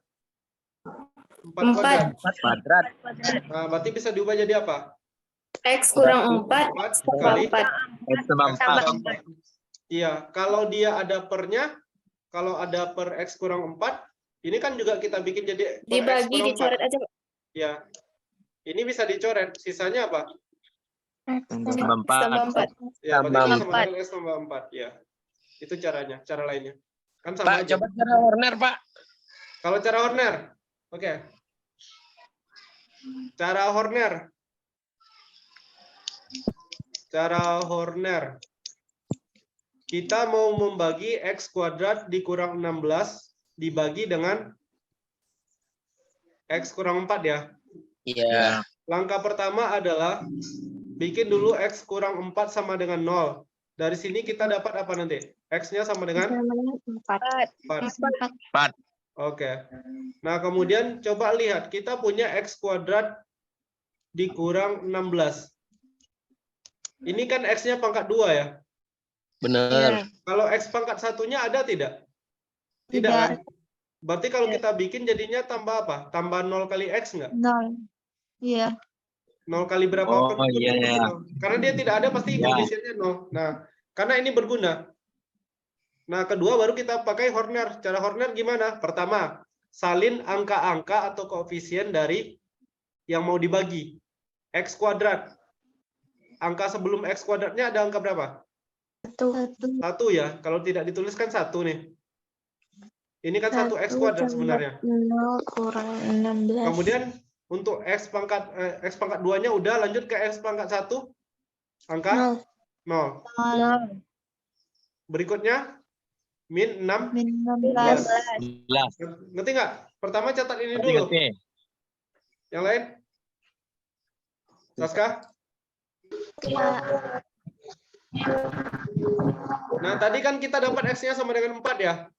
4 kuadrat. 4 kuadrat. Nah, berarti bisa diubah jadi apa? X kurang 4 4 tambah kali 4. X tambah 4. Iya, kalau dia ada pernya, kalau ada per x kurang 4, ini kan juga kita bikin jadi per x Dibagi, kurang 4. dicoret aja, Pak. Ya. Ini bisa dicoret. Sisanya apa? Tambah Tambah 4. Ya, berarti Tambah itu sama dengan x tambah 4. Ya. Itu caranya, cara lainnya. Kan sama Pak, aja. coba cara Horner, Pak. Kalau cara Horner. Oke. Cara Horner. Cara Horner. Kita mau membagi x kuadrat dikurang 16 dibagi dengan x kurang 4 ya. Iya. Langkah pertama adalah bikin dulu x kurang 4 sama dengan 0. Dari sini kita dapat apa nanti? X-nya sama dengan 4. 4. Oke. Nah, kemudian coba lihat. Kita punya x kuadrat dikurang 16. Ini kan x-nya pangkat 2 ya. Benar. Kalau x pangkat 1-nya ada tidak? Tidak kan? Berarti kalau kita bikin jadinya tambah apa? Tambah 0 kali x nggak? 0. Iya. 0 kali berapa? Oh, pun iya, pasti iya. 0. Karena dia tidak ada pasti Iya. koefisiennya 0. Nah, karena ini berguna. Nah, kedua baru kita pakai Horner. Cara Horner gimana? Pertama, salin angka-angka atau koefisien dari yang mau dibagi. X kuadrat. Angka sebelum x kuadratnya ada angka berapa? 1 ya. Kalau tidak dituliskan 1 nih. Ini kan 1x kuadrat sebenarnya. 0 kurang 16. Kemudian untuk x pangkat 2-nya udah, lanjut ke x pangkat 1. Angka 0. 0. Berikutnya min 6. Min 16. 11. Ngerti nggak? Pertama catat ini Ngerti, dulu. ngerti. Yang lain? Saska? Ya. Nah, tadi kan kita dapat x-nya sama dengan 4 ya.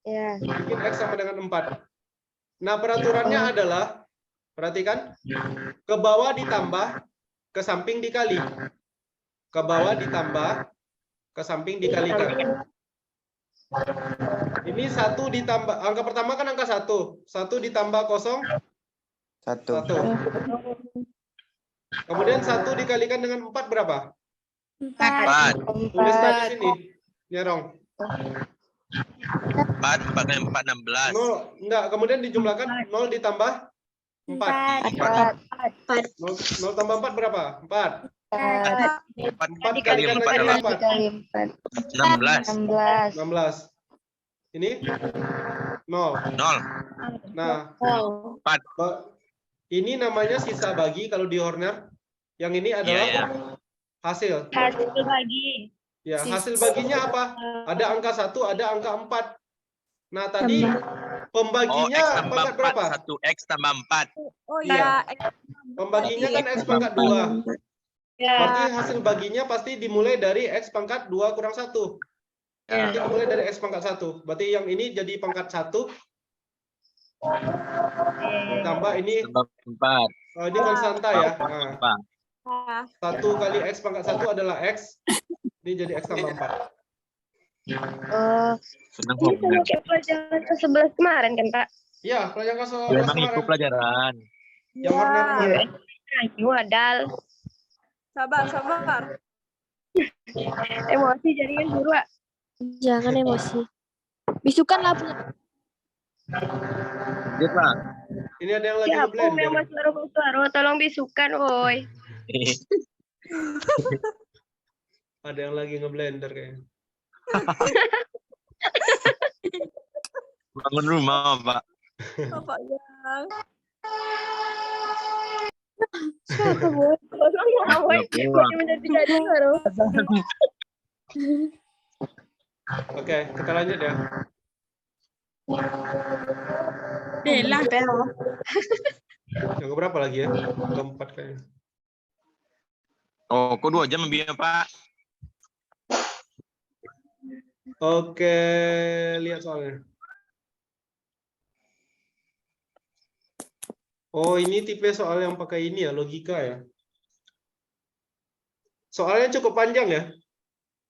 Ya. Bikin x sama dengan 4. Nah, peraturannya adalah, perhatikan, ke bawah ditambah, ke samping dikali. Ke bawah ditambah, ke samping dikalikan. Ini 1 ditambah, angka pertama kan angka 1. 1 ditambah 0, 1. 1. Kemudian 1 dikalikan dengan 4 berapa? 4. Tulis di sini. Nyerong. 4 kali 4, 16. 0, enggak, kemudian dijumlahkan 0 ditambah 4. 0 tambah 4 berapa? 4. 4 4 kali dikalikan 4 dengan adalah 4. 16. 16. Ini 0. 0. Nah, 4. ini namanya sisa bagi kalau di Horner. Yang ini Iya, adalah iya. hasil. Hasil bagi. Ya, hasil baginya apa? Ada angka 1, ada angka 4. Nah, tadi Oh, pembaginya X tambah pangkat 4. berapa? 1X tambah 4. Oh Iya. Pembaginya kan X pangkat 2. Ya. Berarti hasil baginya pasti dimulai dari X pangkat 2 kurang 1. Ya. Nanti dimulai dari X pangkat 1. Berarti yang ini jadi pangkat 1. Tambah ini, Tambah 4. ini konstanta ya. Nah, 4. 1 kali X pangkat 1 adalah X. Ini jadi X tambah 4. Senang Ini kok. sama kayak pelajaran ke-11 kemarin kan, Pak? Iya, pelajaran kelas Memang itu kemarin. pelajaran. Yang warna mana? Modal. Sabar. Emosi jaringan guru, Pak. Jangan emosi. Bisukan lah. Lanjut, Pak. Ini ada yang lagi Ya, ngeblender. yang Mas Laro, tolong bisukan, woi. Ada yang lagi ngeblender kayaknya. Bangun rumah, Pak. Bapak yang Siapa, woi? Tolong ya, woi. Pulang. Menjadi Laro. Oke, kita lanjut ya. Bella. Yang keberapa lagi ya? Keempat kayaknya. Oh, kok 2 jam lebih, Pak? Oke, lihat soalnya. Oh, ini tipe soal yang pakai ini ya, logika ya. Soalnya cukup panjang ya.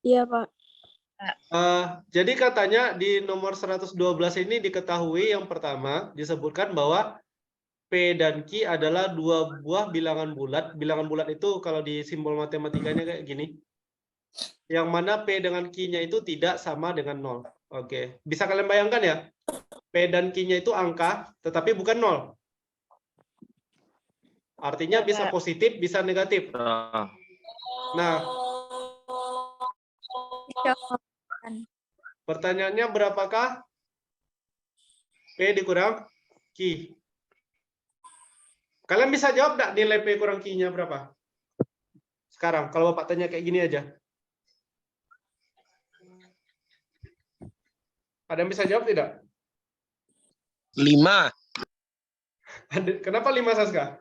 Iya, Pak. Jadi katanya di nomor 112 ini diketahui yang pertama disebutkan bahwa P dan Q adalah 2 buah bilangan bulat. Bilangan bulat itu kalau di simbol matematikanya kayak gini. Yang mana P dengan Q-nya itu tidak sama dengan 0. Oke, bisa kalian bayangkan ya? P dan Q-nya itu angka, tetapi bukan 0. Artinya bisa positif, bisa negatif. Nah, pertanyaannya berapakah P dikurang Q? Kalian bisa jawab nggak nilai P kurang Q-nya berapa? Sekarang, kalau Bapak tanya kayak gini aja. Ada yang bisa jawab tidak? 5. Kenapa 5, Saska?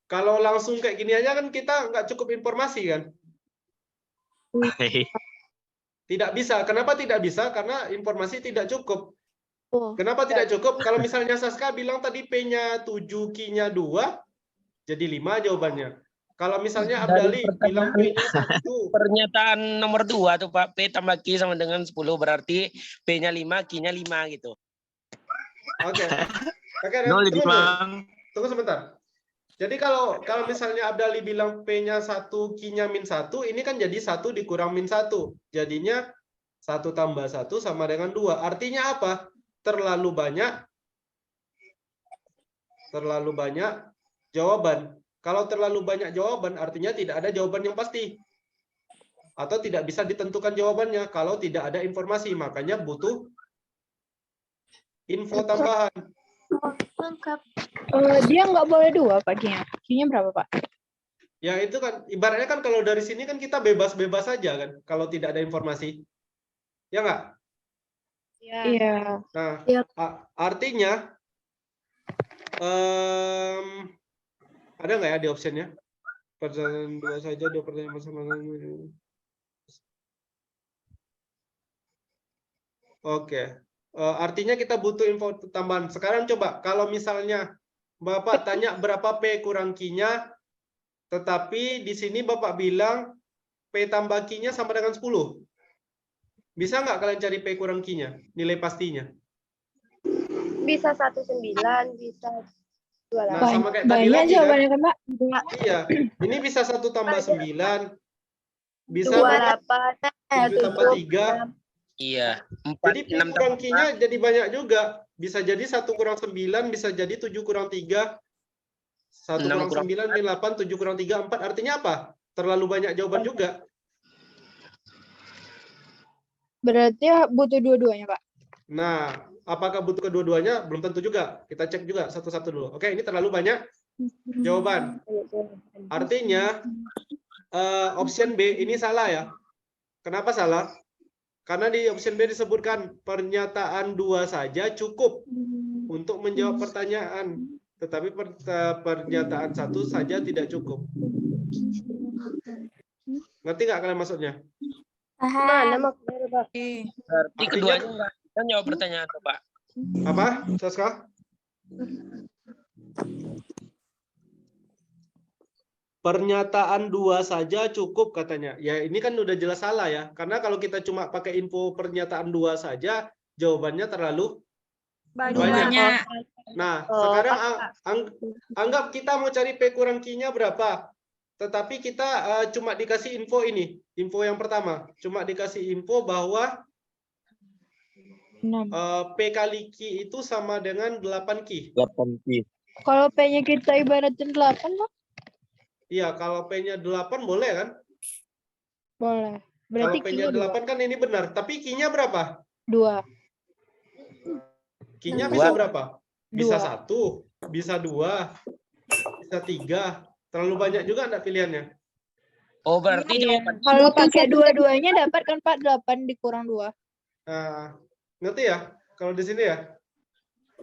Kalau langsung kayak gini aja kan kita nggak cukup informasi kan? Tidak bisa. Kenapa tidak bisa? Karena informasi tidak cukup. Kenapa tidak cukup? Kalau misalnya Saska bilang tadi P-nya 7, Q-nya 2, jadi 5 jawabannya. Kalau misalnya Abdali bilang P-nya 1. Pernyataan nomor 2 tuh Pak, P tambah Q sama dengan 10 berarti P-nya 5, Q-nya 5 gitu. Oke. Oke, 0 jadi, tunggu, Bang. tunggu sebentar. Jadi kalau misalnya Abdali bilang P-nya 1, Q-nya -1, ini kan jadi 1 dikurang -1. Jadinya 1 tambah 1 sama dengan 2. Artinya apa? Terlalu banyak jawaban. Kalau terlalu banyak jawaban, artinya tidak ada jawaban yang pasti. Atau tidak bisa ditentukan jawabannya kalau tidak ada informasi. Makanya butuh info tambahan. Lengkap. Dia nggak boleh 2, Pak, Q-nya. Q-nya berapa, Pak? Ya itu kan, ibaratnya kan kalau dari sini kan kita bebas-bebas saja kan, kalau tidak ada informasi. Ya nggak? Iya. Nah, Iya. artinya, ada nggak ya di optionnya? Pertanyaan 2 saja, 2 pertanyaan masing-masing. Oke. Artinya kita butuh info tambahan. Sekarang coba, kalau misalnya Bapak tanya berapa P kurang Q-nya, tetapi di sini Bapak bilang P tambah Q-nya sama dengan 10. Bisa nggak kalian cari P kurang Q-nya? Nilai pastinya. Bisa 19, bisa 28. Nah, sama kayak tadi lagi jawabannya kan? kan, Pak? Iya. Ini bisa 1 tambah 9. Bisa 28. 7 tambah 3. Iya. 4, Jadi P 6 kurang tambah Q-nya jadi banyak juga. Bisa jadi 1 kurang 9, bisa jadi 7 kurang 3. 1 kurang 9, 8, 7 kurang 3, 4. Artinya apa? Terlalu banyak jawaban juga. Berarti butuh dua-duanya, Pak. Nah, apakah butuh kedua-duanya? Belum tentu juga. Kita cek juga satu-satu dulu. Oke, ini terlalu banyak jawaban. Artinya, option B ini salah ya. Kenapa salah? Karena di option B disebutkan pernyataan 2 saja cukup untuk menjawab pertanyaan. Tetapi pernyataan 1 saja tidak cukup. Ngerti nggak kalian maksudnya? Mana maksudnya Berarti Artinya- keduanya enggak bisa jawab pertanyaan tuh, Pak. Apa, Saska? Pernyataan dua saja cukup katanya. Ya ini kan udah jelas salah ya. Karena kalau kita cuma pakai info pernyataan dua saja, jawabannya terlalu Banyak. Nah, sekarang anggap kita mau cari P kurang Q-nya berapa. Tetapi kita cuma dikasih info ini. Info yang pertama. Cuma dikasih info bahwa P kali Q itu sama dengan 8 Q. 8 Q. Kalau P-nya kita ibaratin 8, Pak? Iya, kalau P-nya 8 boleh kan? Boleh. Kalau Berarti P-nya 8 kan ini benar. Tapi Q-nya berapa? 2. Q-nya Dua. bisa berapa? Bisa Dua. 1, bisa 2, bisa 3. Terlalu banyak juga enggak pilihannya? Oh, berarti jawaban Kalau pakai dua-duanya dapat kan Pak 8 dikurang 2. Nah, ngerti ya? Kalau di sini ya?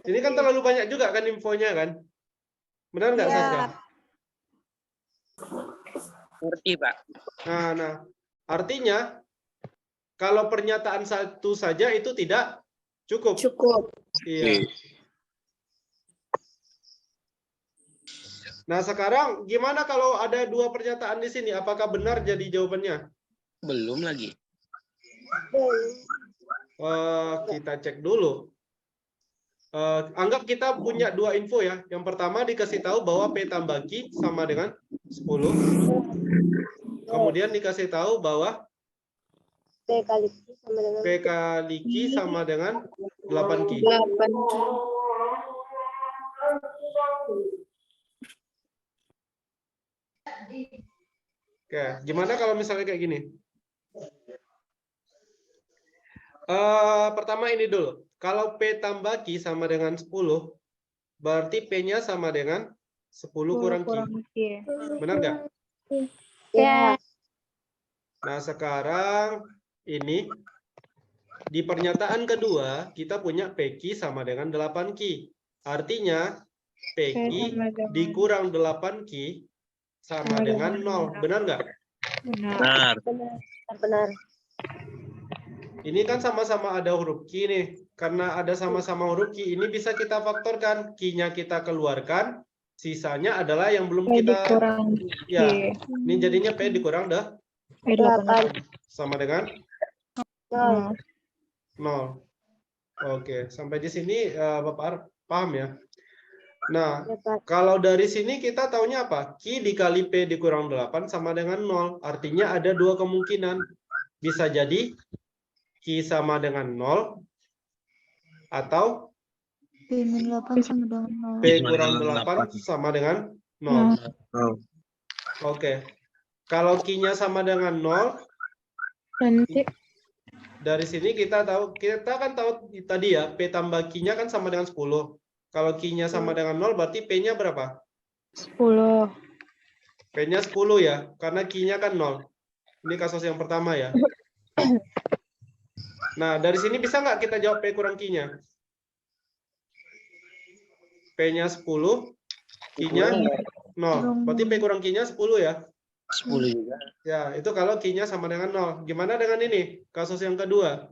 Ini kan terlalu banyak juga kan infonya kan? Benar nggak, Iya. Saska? ngerti, Pak. Nah, artinya kalau pernyataan satu saja itu tidak cukup. Iya. Nah, sekarang gimana kalau ada dua pernyataan di sini? Apakah benar jadi jawabannya? Belum lagi. Kita cek dulu. Anggap kita punya dua info ya. Yang pertama dikasih tahu bahwa P tambah Q sama dengan 10. Kemudian dikasih tahu bahwa P kali Q sama dengan P kali Q sama dengan 8 Q. 8. Oke, gimana kalau misalnya kayak gini? Pertama ini dulu. Kalau P tambah Q sama dengan 10, berarti P-nya sama dengan 10 kurang Q. Benar nggak? Ya. Nah, sekarang ini di pernyataan kedua, kita punya PQ sama dengan 8Q. Artinya, PQ dikurang 8Q sama dengan 0. Benar nggak? Benar. Benar. Ini kan sama-sama ada huruf Q nih. Karena ada sama-sama huruf Q, ini bisa kita faktorkan. Q-nya kita keluarkan, sisanya adalah yang belum kita... Ya, ini jadinya P dikurang 8. Sama dengan 0. Oke, sampai di sini Bapak paham ya? Nah, kalau dari sini kita taunya apa? Q dikali P dikurang 8 sama dengan 0. Artinya ada dua kemungkinan. Bisa jadi Q sama dengan 0 atau P kurang 8 sama dengan 0. Oke. Kalau Q-nya sama dengan 0, dari sini kita kan tahu tadi ya, P tambah Q-nya kan sama dengan 10. Kalau Q-nya sama dengan 0, berarti P-nya berapa? 10. P-nya 10 ya, karena Q-nya kan 0. Ini kasus yang pertama ya. Nah, dari sini bisa nggak kita jawab P kurang Q-nya? P-nya 10, Q-nya 0. Berarti P kurang Q-nya 10 ya? 10 juga. Ya, itu kalau Q-nya sama dengan 0. Gimana dengan ini? Kasus yang kedua.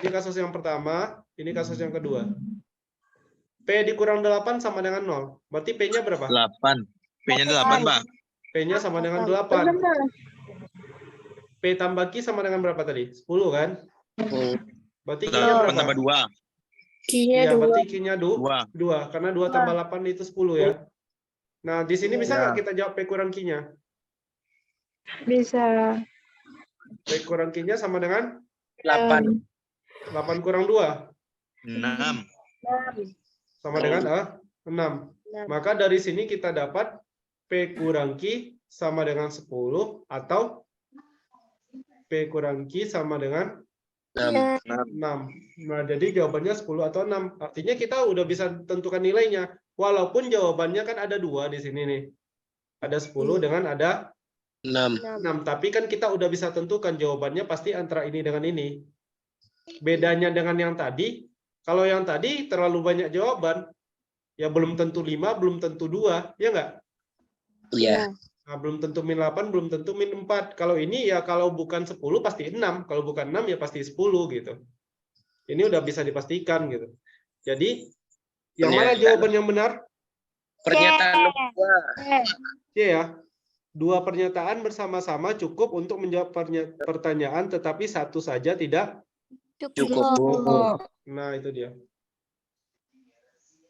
Ini kasus yang pertama, ini kasus yang kedua. P dikurang 8 sama dengan 0. Berarti P-nya berapa? 8. P-nya 8, Bang. P-nya sama dengan 8. P tambah Q sama dengan berapa tadi? 10 kan? Berarti Q-nya 8 berapa? tambah 2. Iya, berarti Q-nya 2. 2. Karena 2 tambah 8 itu 10 ya. Nah, di sini bisa nggak kita jawab P kurang Q-nya? Bisa. P kurang Q-nya sama dengan 8. 8 kurang 2. 6. Sama dengan 6. Maka dari sini kita dapat P kurang Q sama dengan 10 atau P kurang Q sama dengan 6. Nah, jadi jawabannya 10 atau 6. Artinya kita udah bisa tentukan nilainya. Walaupun jawabannya kan ada 2 di sini nih. Ada 10 dengan ada 6. Tapi kan kita udah bisa tentukan jawabannya pasti antara ini dengan ini. Bedanya dengan yang tadi, kalau yang tadi terlalu banyak jawaban, ya belum tentu 5, belum tentu 2, ya nggak? Iya. Nah, belum tentu min 8, belum tentu min 4. Kalau ini ya kalau bukan 10 pasti 6. Kalau bukan 6 ya pasti 10 gitu. Ini udah bisa dipastikan gitu. Jadi yang mana jawaban yang benar? Pernyataan nomor 2. C ya. Dua pernyataan bersama-sama cukup untuk menjawab pertanyaan, tetapi satu saja tidak. Cukup. Nah, itu dia.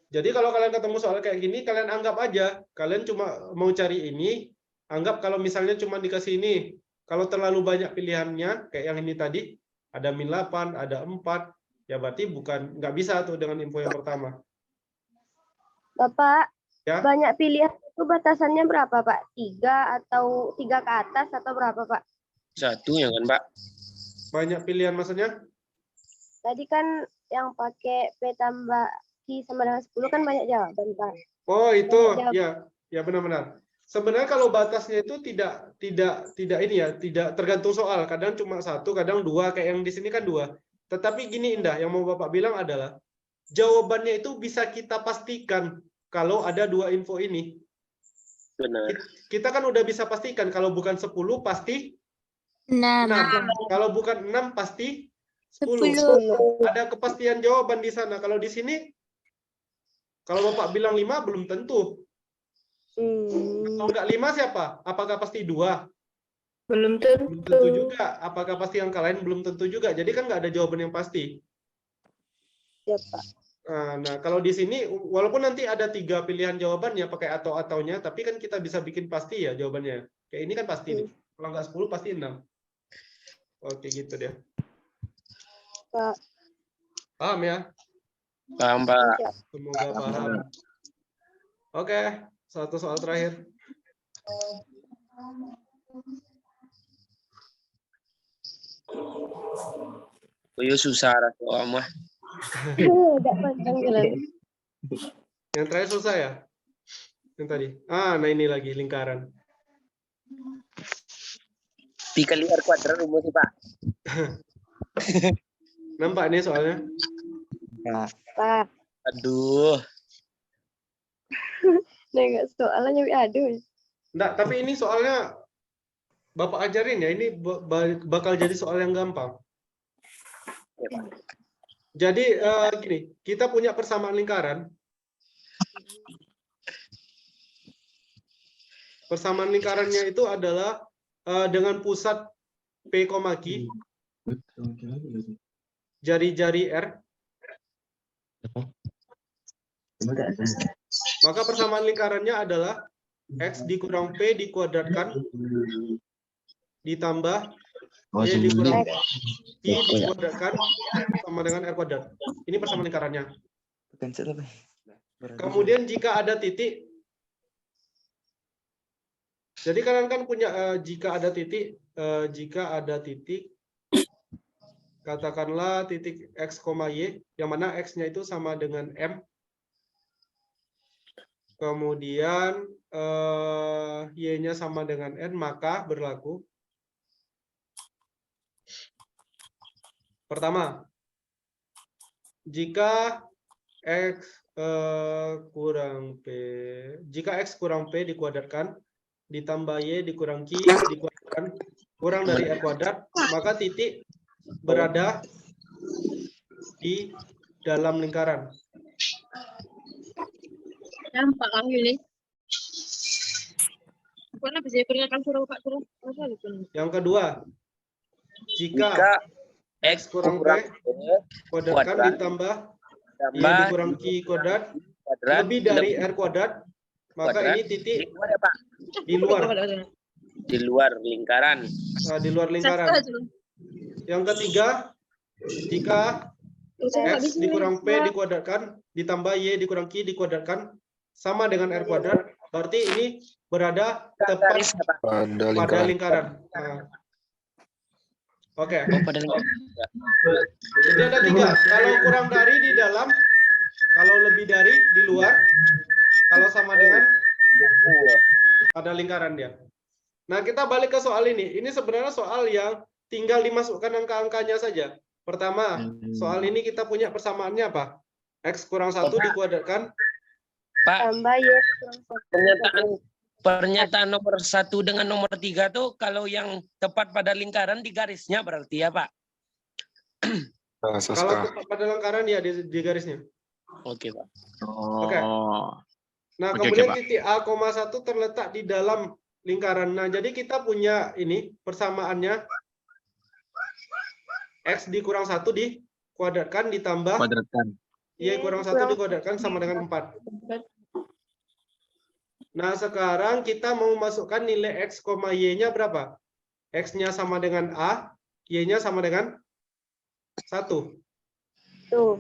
Jadi kalau kalian ketemu soal kayak gini, kalian anggap aja. Kalian cuma mau cari ini, anggap kalau misalnya cuma dikasih ini. Kalau terlalu banyak pilihannya, kayak yang ini tadi, ada min 8, ada 4, ya berarti nggak bisa tuh dengan info yang pertama. Bapak, Ya. banyak pilihan itu batasannya berapa, Pak? 3 atau 3 ke atas atau berapa, Pak? 1 ya kan, Pak? Banyak pilihan maksudnya? Tadi kan yang pakai P tambah Q sama dengan 10 kan banyak jawaban, Pak. Oh, itu Banyak jawaban. ya benar-benar. Sebenarnya kalau batasnya itu tidak ini ya, tidak tergantung soal. Kadang cuma 1, kadang 2, kayak yang di sini kan 2. Tetapi gini Indah, yang mau Bapak bilang adalah jawabannya itu bisa kita pastikan kalau ada 2 info ini. Benar. Kita kan udah bisa pastikan kalau bukan 10 pasti 6. Kalau bukan 6 pasti 10. Ada kepastian jawaban di sana. Kalau di sini kalau Bapak bilang 5 belum tentu. Kalau nggak 5 siapa? Apakah pasti 2? Belum Belum tentu juga. Apakah pasti yang lain? Belum tentu juga. Jadi kan nggak ada jawaban yang pasti. Ya, Pak. Nah, kalau di sini walaupun nanti ada 3 pilihan jawabannya pakai atau-ataunya, tapi kan kita bisa bikin pasti ya jawabannya. Kayak ini kan pasti nih. Kalau nggak 10 pasti 6. Oke, gitu deh. Pak. Paham ya? Paham, Pak. Semoga paham. Oke, satu soal terakhir. Susah soal mah. Enggak panjang jalan. Yang terakhir susah ya? Yang tadi. Nah ini lagi lingkaran. Dikali R kuadrat rumusnya, Pak. Nampak nih soalnya? Nah, Pak. Aduh. Nah, enggak soalnya aduh. Enggak, tapi ini soalnya Bapak ajarin ya, ini bakal jadi soal yang gampang. Jadi gini, kita punya persamaan lingkaran. Persamaan lingkarannya itu adalah dengan pusat P, Q, jari-jari R. Maka persamaan lingkarannya adalah X dikurang P dikuadratkan ditambah Y dikurang Q dikuadratkan sama dengan R kuadrat. Ini persamaan lingkarannya. Kemudian jika ada titik, jadi kalian kan punya jika ada titik, katakanlah titik X, Y, yang mana X-nya itu sama dengan M. Kemudian Y-nya sama dengan N, maka berlaku. Pertama, jika X kurang P dikuadratkan, ditambah Y dikurang Q dikuadratkan, kurang dari R kuadrat, maka titik berada di dalam lingkaran. Nampak kan ini? Pernah bisa perkenalkan suruh Pak suruh. Yang kedua, jika X kurang P kuadratkan ditambah Y dikurang Q kuadrat lebih dari R kuadrat, maka ini titik di luar lingkaran. Di luar lingkaran. Yang ketiga, jika X dikurang P dikuadratkan ditambah Y dikurang Q dikuadratkan sama dengan R kuadrat, berarti ini berada tepat pada lingkaran. Oke. Jadi ada 3. Kalau kurang dari di dalam, kalau lebih dari di luar, kalau sama dengan pada lingkaran dia. Nah, kita balik ke soal ini. Ini sebenarnya soal yang tinggal dimasukkan angka-angkanya saja. Pertama, soal ini kita punya persamaannya apa? X kurang 1 dikuadratkan. Pak, Tambah Y kurang 1. Pernyataan nomor 1 dengan nomor 3 tuh kalau yang tepat pada lingkaran di garisnya berarti ya Pak? Kalau tepat pada lingkaran ya di garisnya. Oke Pak. Oke. Nah, Oke, kemudian Pak. titik A, 1 terletak di dalam lingkaran. Nah, jadi kita punya ini persamaannya X dikurang 1 dikuadratkan ditambah Kuadratkan. Y kurang 1 dikuadratkan sama dengan 4. Nah, sekarang kita mau masukkan nilai X, Y-nya berapa? X-nya sama dengan A, Y-nya sama dengan 1. Tuh.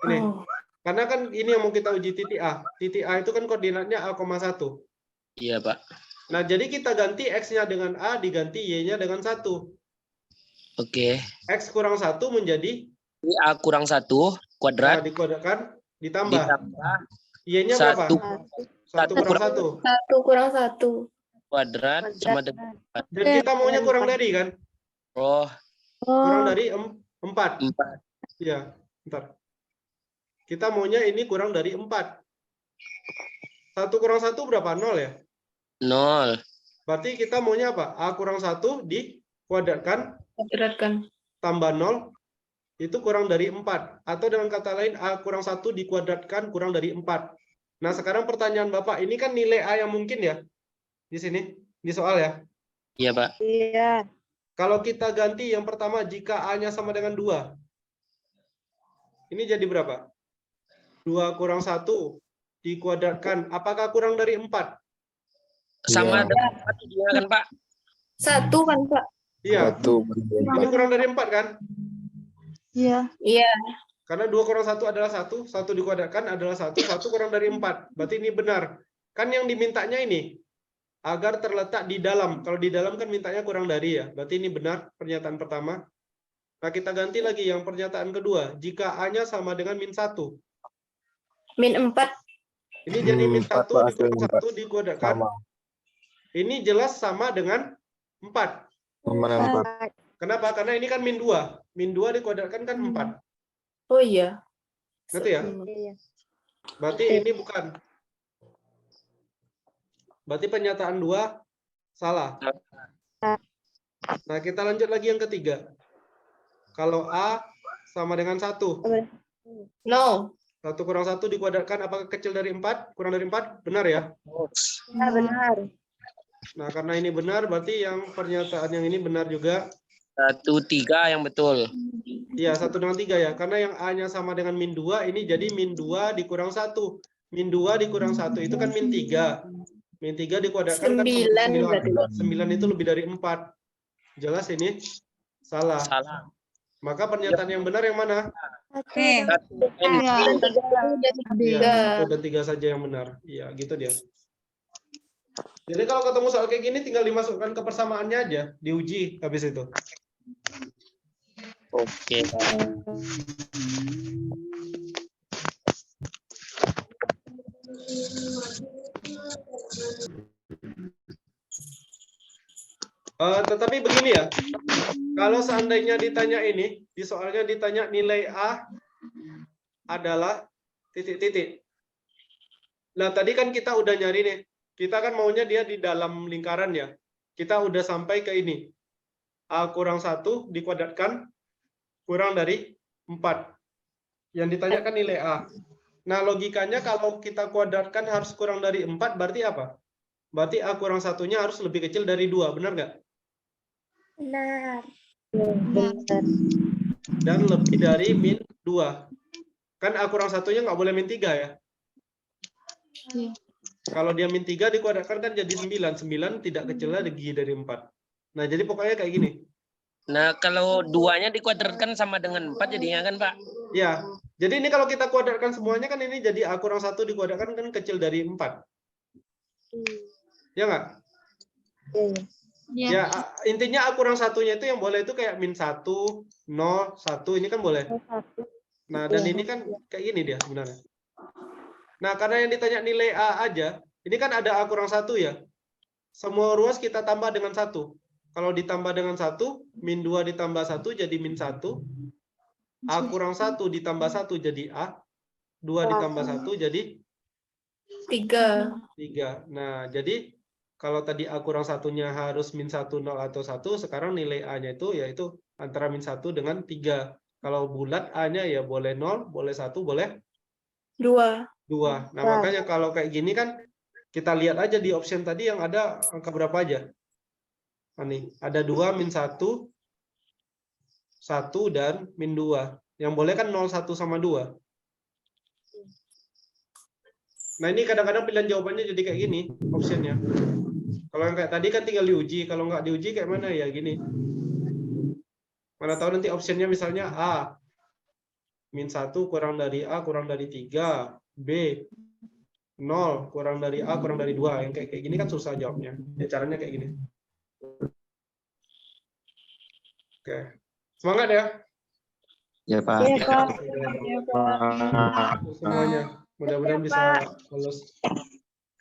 Ini. Karena kan ini yang mau kita uji titik A. Titik A itu kan koordinatnya A, 1. Iya Pak. Nah, jadi kita ganti X-nya dengan A, diganti Y-nya dengan 1. Oke. X kurang 1 menjadi Ini A kurang 1 kuadrat dikuadratkan ditambah. ditambah Y-nya berapa? 1 1 kurang 1. 1 kurang 1. kuadrat sama dengan Dan kita maunya kurang dari kan? oh Kurang dari 4. 4. Iya, bentar. Kita maunya ini kurang dari 4. 1 kurang 1 berapa? 0 ya? 0. Berarti kita maunya apa? A kurang 1 dikuadratkan Kuadratkan. tambah 0 itu kurang dari 4. Atau dengan kata lain A kurang 1 dikuadratkan kurang dari 4. Nah, sekarang pertanyaan Bapak, ini kan nilai A yang mungkin ya? Di sini, di soal ya? Iya Pak. Iya. Kalau kita ganti yang pertama, jika A-nya sama dengan 2. Ini jadi berapa? 2 kurang 1 dikuadratkan. Apakah kurang dari 4? Sama dengan 1 juga kan Pak? 1 kan Pak? Iya. Ini kurang dari 4 kan? Iya. Iya. Karena 2 kurang 1 adalah 1. 1 dikuadratkan adalah 1. 1 kurang dari 4. Berarti ini benar. Kan yang dimintanya ini. Agar terletak di dalam. Kalau di dalam kan mintanya kurang dari ya. Berarti ini benar pernyataan pertama. Nah, kita ganti lagi yang pernyataan kedua. Jika A-nya sama dengan min 1. Min 4. Ini jadi min 1 dikurang 1 dikuadratkan. Ini jelas sama dengan 4. Kenapa? Karena ini kan min 2. Min 2 dikuadratkan kan 4. Oh iya. Ngerti ya? Iya. Berarti ini bukan. Berarti pernyataan 2 salah. Nah, kita lanjut lagi yang ketiga. Kalau A sama dengan 1. No. 1 kurang 1 dikuadratkan apakah kecil dari 4? Kurang dari 4? Benar ya? Iya, benar. Nah, karena ini benar, berarti yang pernyataan yang ini benar juga. 1, 3 yang betul. Iya, 1 dengan 3 ya. Karena yang A-nya sama dengan min 2, ini jadi min 2 dikurang 1. Min 2 dikurang 1 itu kan min 3. Min 3 dikuadratkan kan 9 9 itu lebih dari 4. Jelas ini salah. Salah. Maka pernyataan yang benar yang mana? Iya. Iya, 1 dan 3 saja yang benar. Iya, gitu dia. Jadi kalau ketemu soal kayak gini tinggal dimasukkan ke persamaannya aja, diuji habis itu. Oke. Tetapi begini ya, kalau seandainya ditanya ini, di soalnya ditanya nilai A adalah titik-titik. Nah, tadi kan kita udah nyari nih, kita kan maunya dia di dalam lingkaran ya. Kita udah sampai ke ini. A kurang 1 dikuadratkan kurang dari 4. Yang ditanyakan nilai A. Nah, logikanya kalau kita kuadratkan harus kurang dari 4, berarti apa? Berarti A kurang 1-nya harus lebih kecil dari 2, benar nggak? Benar. Benar. Dan lebih dari min 2. Kan A kurang 1-nya nggak boleh min 3 ya? Iya. Kalau dia min 3 dikuadratkan kan jadi 9. 9 tidak kecil lagi dari 4. Nah, jadi pokoknya kayak gini. Nah, kalau 2-nya dikuadratkan sama dengan 4 jadinya kan, Pak? Ya, jadi ini kalau kita kuadratkan semuanya kan ini jadi A kurang 1 dikuadratkan kan kecil dari 4. Ya nggak? Iya. Ya, intinya A kurang 1-nya itu yang boleh itu kayak min 1, 0, 1, ini kan boleh. Nah, dan ini kan kayak gini dia sebenarnya. Nah, karena yang ditanya nilai A aja, ini kan ada A kurang 1 ya. Semua ruas kita tambah dengan 1. Kalau ditambah dengan 1, min 2 ditambah 1 jadi min 1. A kurang 1 ditambah 1 jadi A. 2 ditambah 1 jadi 3. 3. Nah, jadi kalau tadi A kurang satunya harus -1, 0 atau 1, sekarang nilai A-nya itu yaitu antara -1 dengan 3. Kalau bulat A-nya ya boleh 0, boleh 1, boleh 2. 2. Nah, makanya kalau kayak gini kan kita lihat aja di option tadi yang ada angka berapa aja. Nah, nih, ada 2, -1, 1, dan -2. Yang boleh kan 0, 1, sama 2. Nah, ini kadang-kadang pilihan jawabannya jadi kayak gini, optionnya. Kalau yang kayak tadi kan tinggal diuji. Kalau nggak diuji kayak mana ya, gini. Mana tahu nanti optionnya misalnya A. -1 kurang dari A kurang dari 3. B. 0 kurang dari A kurang dari 2. Yang kayak gini kan susah jawabnya. Ya, caranya kayak gini. Oke. Semangat ya. Ya, Pak. Iya, Pak. Semuanya. Mudah-mudahan bisa lulus.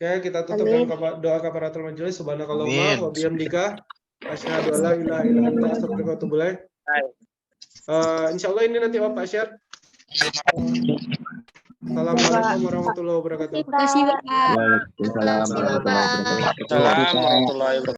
Oke, kita tutup dengan doa kafaratul majelis. Subhanakallahumma wa bihamdika asyhadu an la ilaha illa anta astaghfiruka wa atubu ilaik. Insyaallah ini nanti Bapak share. Assalamualaikum warahmatullahi wabarakatuh. Terima kasih, Pak. Waalaikumsalam warahmatullahi wabarakatuh. Assalamualaikum warahmatullahi wabarakatuh.